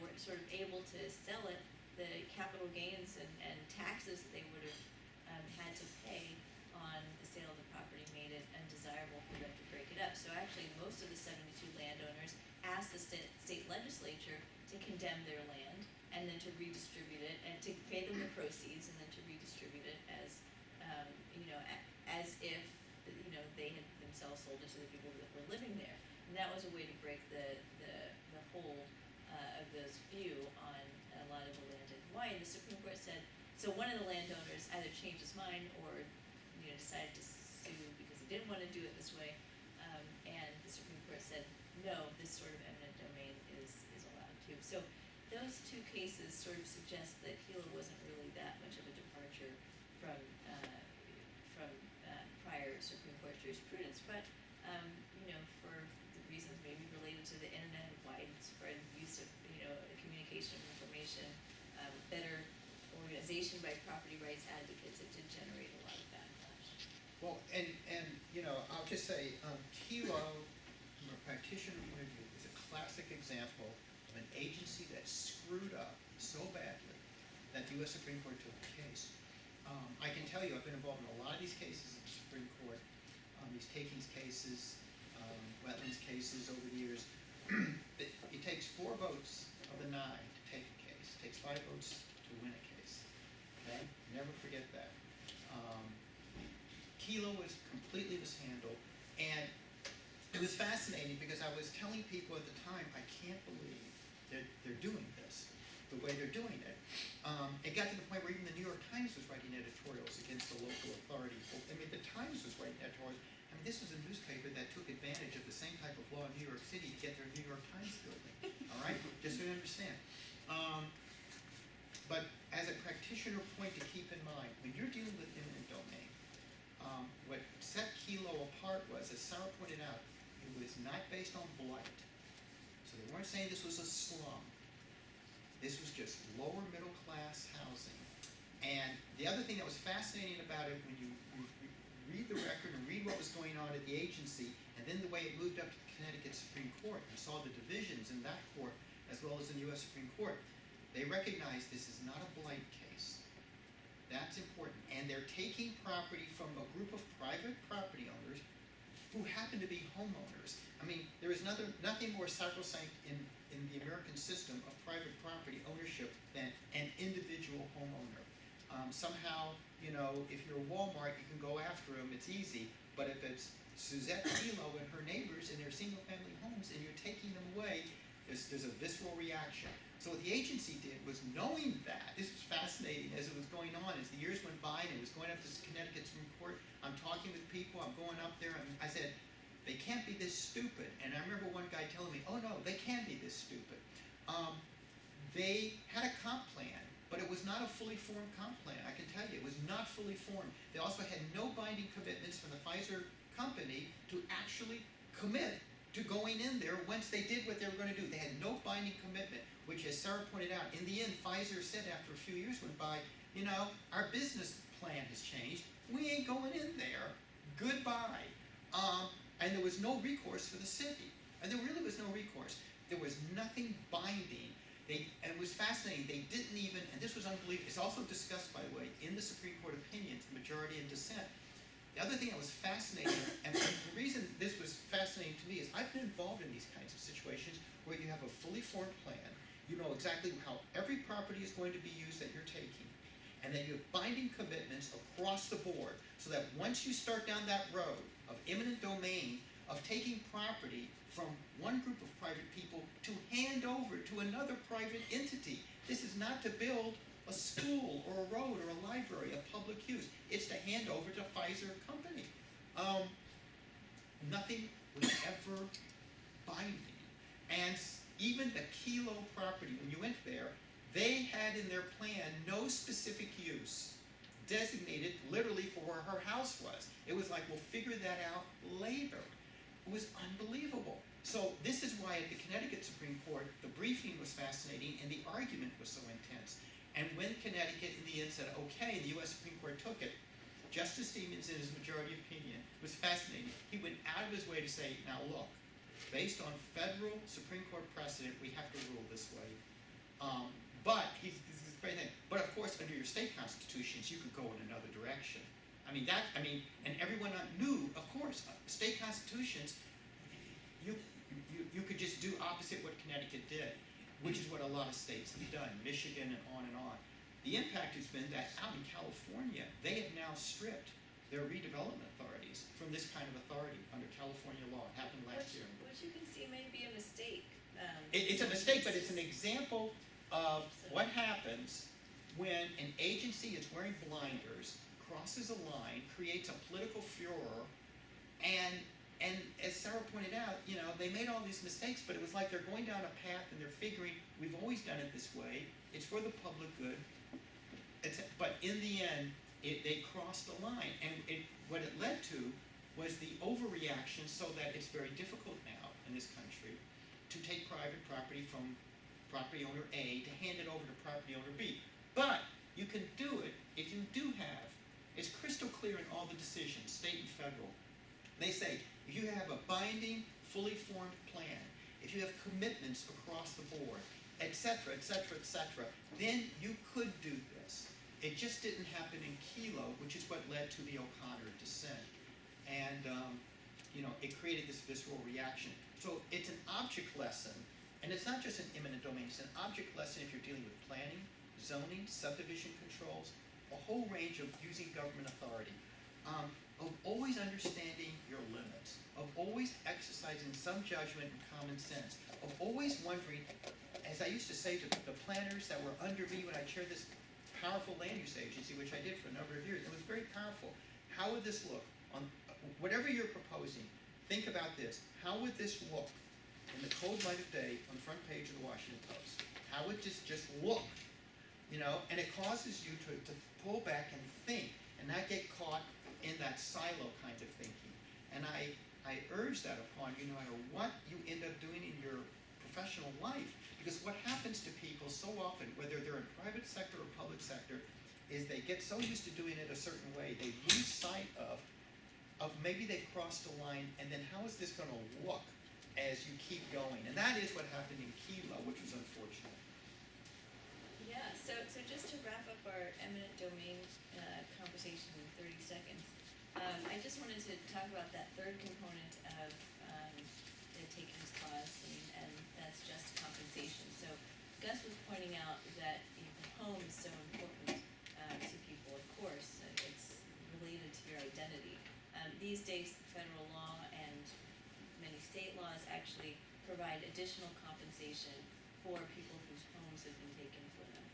were sort of able to sell it, the capital gains and taxes that they would have had to pay on the sale of the property made it undesirable for them to break it up. So actually most of the 72 landowners asked the state legislature to condemn their land and then to redistribute it and to pay them the proceeds and then to redistribute it as as if they had themselves sold it to the people that were living there. And that was a way to break the hold of those few on a lot of the land in Hawaii. And the Supreme Court said, so one of the landowners either changed his mind or decided to sue because he didn't want to do it this way. And the Supreme Court said, no, this sort of eminent domain is allowed too. So those two cases sort of suggest that Kelo wasn't really that much of a departure from prior Supreme Court jurisprudence. But for the reasons maybe related to the internet, widespread use of communication of information, better organization by property rights advocates, it did generate a lot of backlash. Well, and I'll just say, Kelo, from a practitioner point of view, is a classic example of an agency that screwed up so badly that the U.S. Supreme Court took the case. I can tell you, I've been involved in a lot of these cases in the Supreme Court, these takings cases, wetlands cases over the years. It takes 4 votes of the 9 to take a case. It takes 5 votes to win a case. Okay? Never forget that. Kelo was completely mishandled, and it was fascinating because I was telling people at the time, I can't believe that they're doing this the way they're doing it. It got to the point where even the New York Times was writing editorials against the local authority. I mean, the Times was writing editorials. I mean, this was a newspaper that took advantage of the same type of law in New York City to get their New York Times building. All right? Just so you understand. But as a practitioner point to keep in mind, when you're dealing with eminent domain, what set Kelo apart was, as Sara pointed out, it was not based on blight. So they weren't saying this was a slum. This was just lower middle class housing. And the other thing that was fascinating about it, when you read the record and read what was going on at the agency, and then the way it moved up to the Connecticut Supreme Court, and saw the divisions in that court, as well as in the U.S. Supreme Court, they recognized this is not a blight case. That's important. And they're taking property from a group of private property owners who happen to be homeowners. I mean, there is nothing more sacrosanct in the American system of private property ownership than an individual homeowner. Somehow, if you're Walmart, you can go after them, it's easy. But if it's Suzette Kelo and her neighbors in their single-family homes and you're taking them away, there's a visceral reaction. So what the agency did was, knowing that, this was fascinating as it was going on, as the years went by and it was going up to the Connecticut Supreme Court, I'm talking with people, I'm going up there, and I said, they can't be this stupid. And I remember one guy telling me, oh no, they can be this stupid. They had a comp plan, but it was not a fully formed comp plan. I can tell you, it was not fully formed. They also had no binding commitments from the Pfizer company to actually commit to going in there once they did what they were going to do. They had no binding commitment, which, as Sara pointed out, in the end, Pfizer said after a few years went by, you know, our business plan has changed. We ain't going in there. Goodbye. And there was no recourse for the city. And there really was no recourse. There was nothing binding. And it was fascinating. They didn't even, and this was unbelievable. It's also discussed, by the way, in the Supreme Court opinions, majority and dissent. The other thing that was fascinating, and the reason this was fascinating to me is I've been involved in these kinds of situations where you have a fully formed plan, you know exactly how every property is going to be used that you're taking, and then you have binding commitments across the board, so that once you start down that road of eminent domain, of taking property from one group of private people to hand over to another private entity. This is not to build a school or a road or a library of public use. It's to hand over to Pfizer company. Nothing was ever binding. And even the Kilo property, when you went there, they had in their plan no specific use designated literally for where her house was. It was like, we'll figure that out later. It was unbelievable. So this is why at the Connecticut Supreme Court, the briefing was fascinating and the argument was so intense. And when Connecticut in the end said, okay, the U.S. Supreme Court took it, Justice Stevens, in his majority opinion, was fascinating. He went out of his way to say, now look, based on federal Supreme Court precedent, we have to rule this way. But But of course, under your state constitutions, you could go in another direction. And everyone knew, of course, state constitutions, you could just do opposite what Connecticut did, which is what a lot of states have done, Michigan and on and on. The impact has been that out in California, they have now stripped their redevelopment authorities from this kind of authority under California law. It happened last year. Which you can see may be a mistake. It's a mistake, but it's an example of what happens when an agency is wearing blinders, crosses a line, creates a political furor, and as Sara pointed out, you know, they made all these mistakes, but it was like they're going down a path and they're figuring, we've always done it this way, it's for the public good, but in the end, they crossed the line, and what it led to was the overreaction, so that it's very difficult now in this country to take private property from property owner A to hand it over to property owner B. But you can do it if you do have, it's crystal clear in all the decisions, state and federal. They say, if you have a binding, fully formed plan, if you have commitments across the board, et cetera, then you could do this. It just didn't happen in Kilo, which is what led to the O'Connor dissent. And, it created this visceral reaction. So it's an object lesson, and it's not just an eminent domain, it's an object lesson if you're dealing with planning, zoning, subdivision controls, a whole range of using government authority, of always understanding your limits, of always exercising some judgment and common sense, of always wondering, as I used to say to the planners that were under me when I chaired this powerful land use agency, which I did for a number of years, it was very powerful. How would this look on whatever you're proposing? Think about this. How would this look in the cold light of day on the front page of the Washington Post? How would this just look? And it causes you to pull back and think and not get caught in that silo kind of thinking. And I urge that upon you no matter what you end up doing in your professional life. Because what happens to people so often, whether they're in private sector or public sector, is they get so used to doing it a certain way, they lose sight of maybe they've crossed a line, and then how is this going to look as you keep going? And that is what happened in Kilo, which was unfortunate. Yeah, so just to wrap up our eminent domain conversation in 30 seconds, I just wanted to talk about that third component of the takings clause, and that's just compensation. So Gus was pointing out that the home is so important to people, of course. It's related to your identity. These days, federal law and many state laws actually provide additional compensation for people whose homes have been taken from them.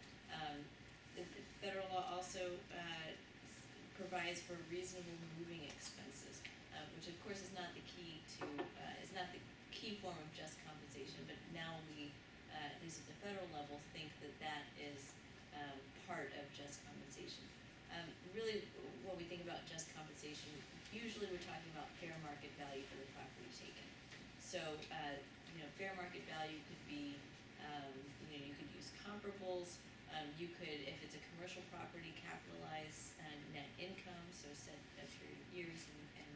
The federal law also provides for reasonable moving expenses. which of course is not the key to, is not the key form of just compensation, but now we, at least at the federal level, think that that is part of just compensation. Really, when we think about just compensation, usually we're talking about fair market value for the property taken. So, fair market value could be, you could use comparables. You could, if it's a commercial property, capitalize net income, so set a period of years and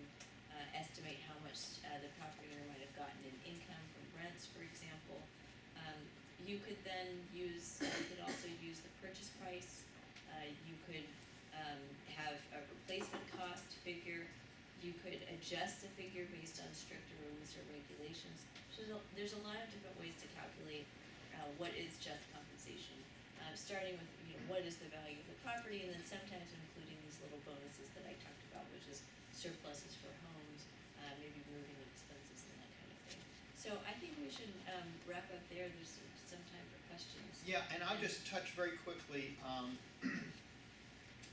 estimate how much the property owner might have gotten in income from rents, for example. You could then use, you could also use the purchase price. You could have a replacement cost figure. You could adjust the figure based on stricter or looser regulations. So there's a lot of different ways to calculate what is just compensation. Starting with what is the value of the property, and then sometimes including these little bonuses that I talked about, which is surpluses for homes, maybe moving expenses and that kind of thing. So I think we should wrap up there. There's some time for questions. Yeah, and I'll just touch very quickly,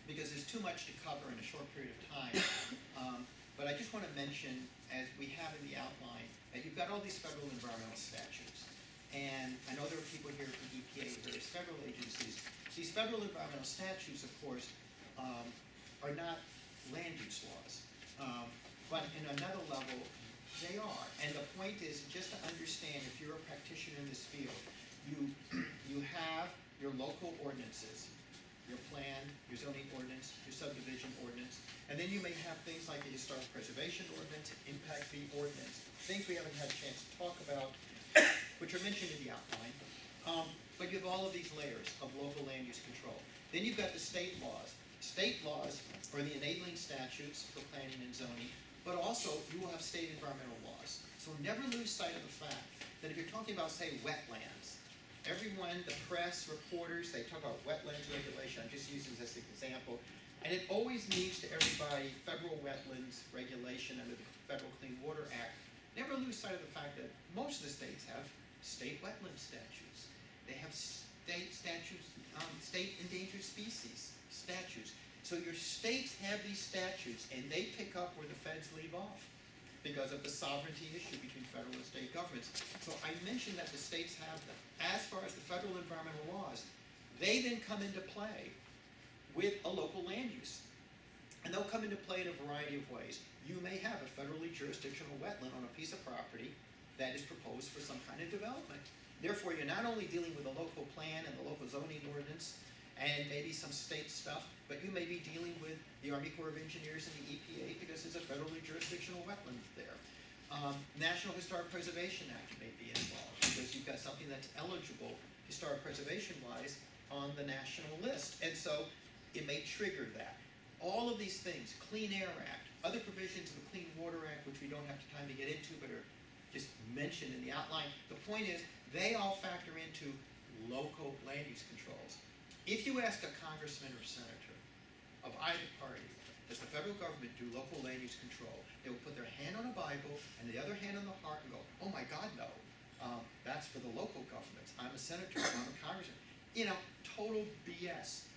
because there's too much to cover in a short period of time. But I just want to mention, as we have in the outline, that you've got all these federal environmental statutes. And I know there are people here from EPA, various federal agencies. These federal environmental statutes, of course, are not land use laws. But in another level, they are. And the point is just to understand, if you're a practitioner in this field, you have your local ordinances, your plan, your zoning ordinance, your subdivision ordinance, and then you may have things like the historic preservation ordinance, impact fee ordinance, things we haven't had a chance to talk about, which are mentioned in the outline. But you have all of these layers of local land use control. Then you've got the state laws. State laws are the enabling statutes for planning and zoning, but also you will have state environmental laws. So never lose sight of the fact that if you're talking about, say, wetlands, everyone, the press, reporters, they talk about wetlands regulation. I'm just using this as an example. And it always means to everybody federal wetlands regulation under the Federal Clean Water Act. Never lose sight of the fact that most of the states have state wetland statutes. They have state statutes, state endangered species statutes. So your states have these statutes, and they pick up where the feds leave off because of the sovereignty issue between federal and state governments. So I mentioned that the states have them. As far as the federal environmental laws, they then come into play with a local land use. And they'll come into play in a variety of ways. You may have a federally jurisdictional wetland on a piece of property that is proposed for some kind of development. Therefore, you're not only dealing with a local plan and the local zoning ordinance and maybe some state stuff, but you may be dealing with the Army Corps of Engineers and the EPA because there's a federally jurisdictional wetland there. National Historic Preservation Act may be involved because you've got something that's eligible historic preservation-wise on the national list. And so it may trigger that. All of these things, Clean Air Act, other provisions of the Clean Water Act, which we don't have time to get into, but are just mentioned in the outline. The point is, they all factor into local land use controls. If you ask a congressman or senator of either party, does the federal government do local land use control? They will put their hand on a Bible and the other hand on the heart and go, oh my God, no. That's for the local governments. I'm a senator, I'm a congressman. Total BS.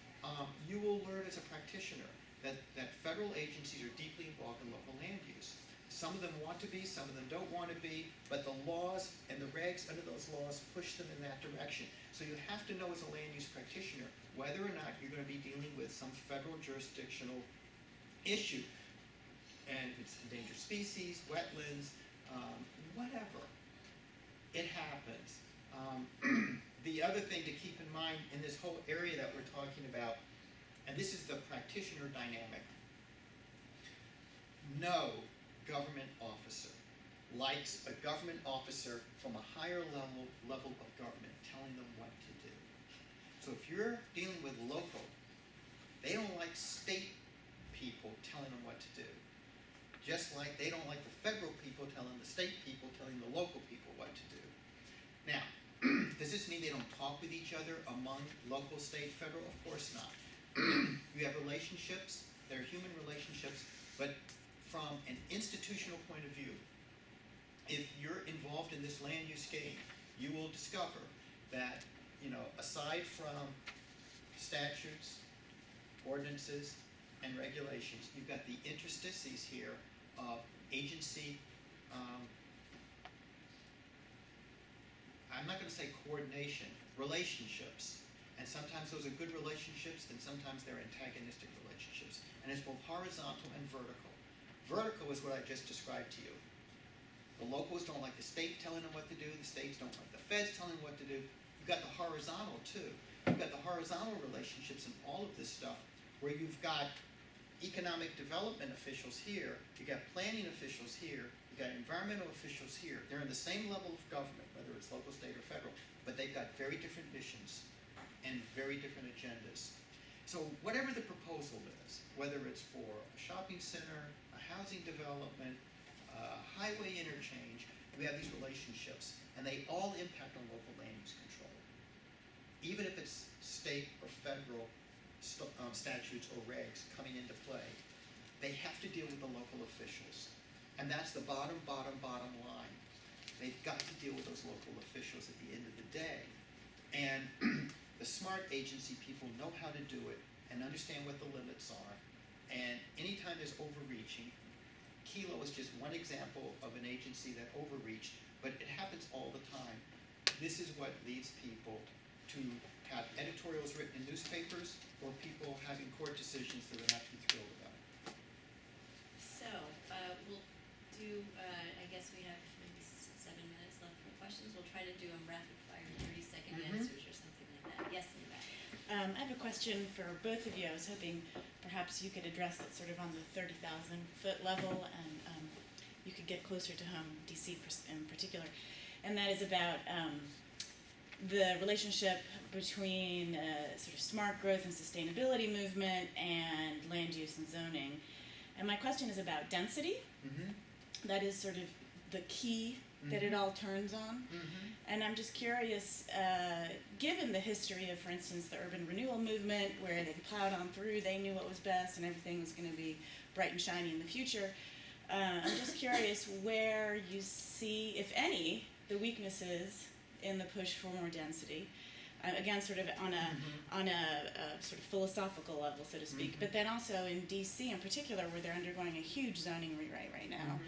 You will learn as a practitioner that federal agencies are deeply involved in local land use. Some of them want to be, some of them don't want to be, but the laws and the regs under those laws push them in that direction. So you have to know as a land use practitioner whether or not you're going to be dealing with some federal jurisdictional issue. And if it's endangered species, wetlands, whatever. It happens. The other thing to keep in mind in this whole area that we're talking about, and this is the practitioner dynamic, no government officer likes a government officer from a higher level of government telling them what to do. So if you're dealing with local, they don't like state people telling them what to do. Just like they don't like the federal people telling the state people, telling the local people what to do. Now, does this mean they don't talk with each other among local, state, federal? Of course not. You have relationships, they're human relationships, but from an institutional point of view, if you're involved in this land use game, you will discover that, aside from statutes, ordinances, and regulations, you've got the interstices here of agency, I'm not gonna say coordination, relationships. And sometimes those are good relationships, and sometimes they're antagonistic relationships. And it's both horizontal and vertical. Vertical is what I just described to you. The locals don't like the state telling them what to do, the states don't like the feds telling them what to do. You've got the horizontal too. You've got the horizontal relationships in all of this stuff, where you've got economic development officials here, you've got planning officials here, you've got environmental officials here. They're in the same level of government, whether it's local, state, or federal, but they've got very different missions and very different agendas. So whatever the proposal is, whether it's for a shopping center, a housing development, highway interchange, we have these relationships, and they all impact on local land use control. Even if it's state or federal statutes or regs coming into play, they have to deal with the local officials. And that's the bottom line. They've got to deal with those local officials at the end of the day. And the smart agency people know how to do it and understand what the limits are. And anytime there's overreaching, Kilo is just one example of an agency that overreached, but it happens all the time. This is what leads people to have editorials written in newspapers or people having court decisions that are not too thrilled about. So, we'll do, I guess we have maybe 7 minutes left for questions. We'll try to do a rapid fire 30-second answers or something like that. Yes, in the back. I have a question for both of you. I was hoping perhaps you could address it sort of on the 30,000-foot level, and you could get closer to home, DC in particular. And that is about the relationship between sort of smart growth and sustainability movement and land use and zoning. And my question is about density. That is sort of the key that it all turns on. And I'm just curious, given the history of, for instance, the urban renewal movement, where they plowed on through, they knew what was best and everything was going to be bright and shiny in the future. I'm just curious where you see, if any, the weaknesses in the push for more density. Again, sort of on a sort of philosophical level, so to speak, but then also in DC in particular, where they're undergoing a huge zoning rewrite right now.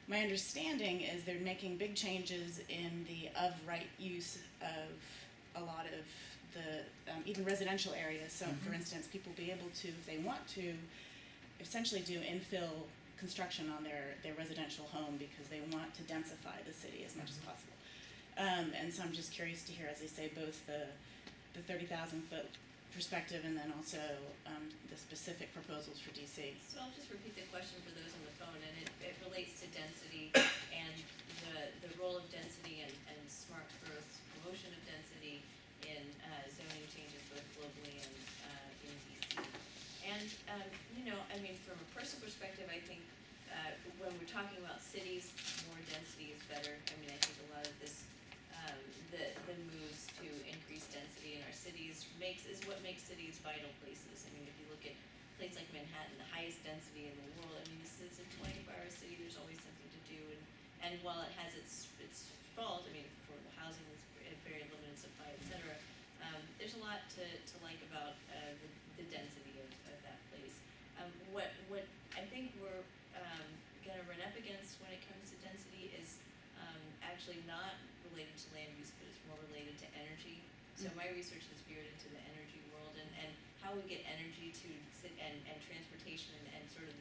My understanding is they're making big changes in the of right use of a lot of the even residential areas. So, for instance, people will be able to, if they want to, essentially do infill construction on their residential home because they want to densify the city as much as possible. And so I'm just curious to hear, as they say, both the 30,000-foot perspective and then also the specific proposals for DC. So I'll just repeat the question for those on the phone, and it relates to density and the role of density and smart growth, promotion of density in zoning changes both globally and in DC. And, I mean, from a personal perspective, I think when we're talking about cities, more density is better. I mean, I think a lot of this, the moves to increase density in our cities is what makes cities vital places. I mean, if you look at a place like Manhattan, the highest density in the world, I mean, it's a 24-hour city, there's always something to do. And while it has its fault, I mean, affordable housing is very limited supply, et cetera, there's a lot to like about the density of that place. What I think we're going to run up against when it comes to density is actually not related to land use, but it's more related to energy. So my research is veered into the energy world and how we get energy to and transportation and sort of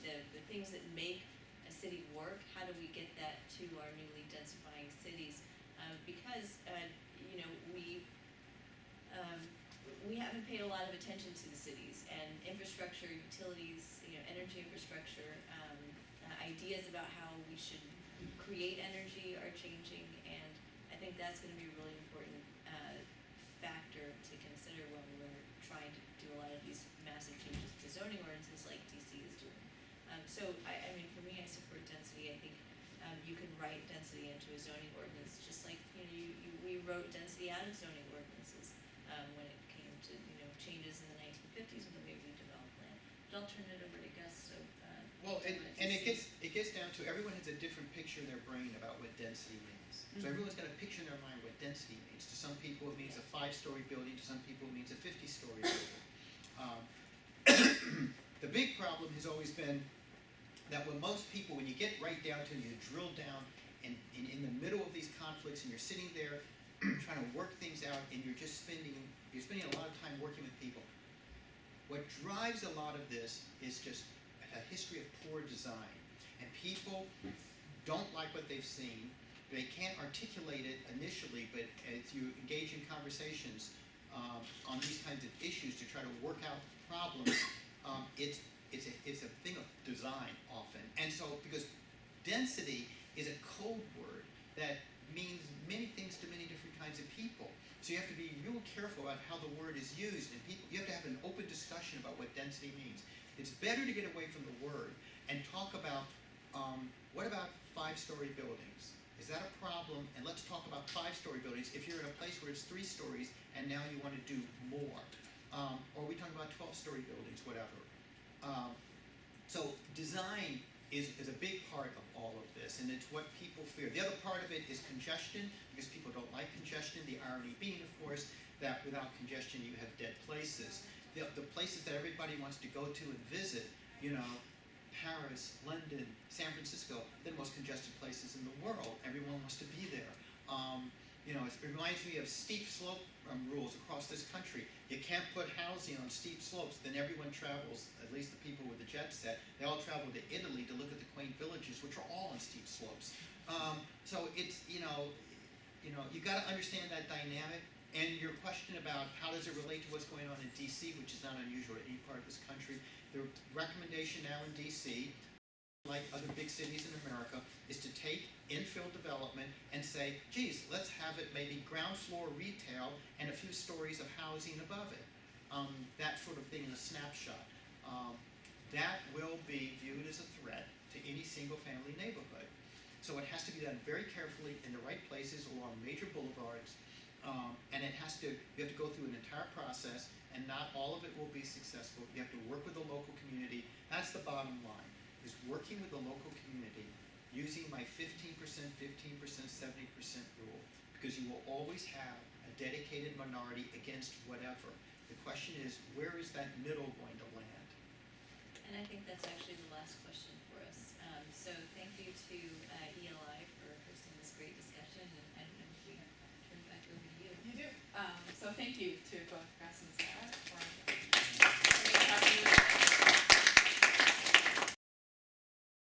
the things that make a city work. How do we get that to our newly densifying cities? Because we haven't paid a lot of attention to the cities and infrastructure, utilities, energy infrastructure, ideas about how we should create energy are changing, and I think that's going to be a really important factor to consider when we're trying to do a lot of these massive changes to zoning ordinances like DC is doing. So I mean, for me, I support density. I think you can write density into a zoning ordinance, just like we wrote density out of zoning ordinances when it came to changes in the 1950s with the way we developed land. But I'll turn it over to Gus. So well, and it gets down to everyone has a different picture in their brain about what density means. So everyone's got a picture in their mind what density means. To some people, it means a 5-story building. To some people, it means a 50-story building. The big problem has always been that when most people, when you get right down to it, you drill down and in the middle of these conflicts and you're sitting there trying to work things out and you're spending a lot of time working with people. What drives a lot of this is just a history of poor design. And people don't like what they've seen. They can't articulate it initially, but as you engage in conversations on these kinds of issues to try to work out problems, it's a thing of design often. And so, because density is a code word that means many things to many different kinds of people. So you have to be real careful about how the word is used, and you have to have an open discussion about what density means. It's better to get away from the word and talk about what about 5-story buildings? Is that a problem? And let's talk about 5-story buildings if you're in a place where it's 3 stories and now you want to do more. Or are we talking about 12-story buildings, whatever. So design is a big part of all of this, and it's what people fear. The other part of it is congestion, because people don't like congestion. The irony being, of course, that without congestion you have dead places. The places that everybody wants to go to and visit, Paris, London, San Francisco, they're the most congested places in the world. Everyone wants to be there. It reminds me of steep slope rules across this country. You can't put housing on steep slopes, then everyone travels, at least the people with the jet set, they all travel to Italy to look at the quaint villages, which are all on steep slopes. So it's, you got to understand that dynamic. And your question about how does it relate to what's going on in D.C., which is not unusual in any part of this country, the recommendation now in D.C., like other big cities in America, is to take infill development and say, geez, let's have it maybe ground floor retail and a few stories of housing above it. That sort of thing in a snapshot. That will be viewed as a threat to any single family neighborhood. So it has to be done very carefully in the right places along major boulevards. And you have to go through an entire process, and not all of it will be successful. You have to work with the local community. That's the bottom line, is working with the local community using my 15%, 15%, 70% rule, because you will always have a dedicated minority against whatever. The question is, where is that middle going to land? And I think that's actually the last question for us. So thank you to ELI for hosting this great discussion, and we turn it back over to you. You do. So thank you to both Gus and Sara.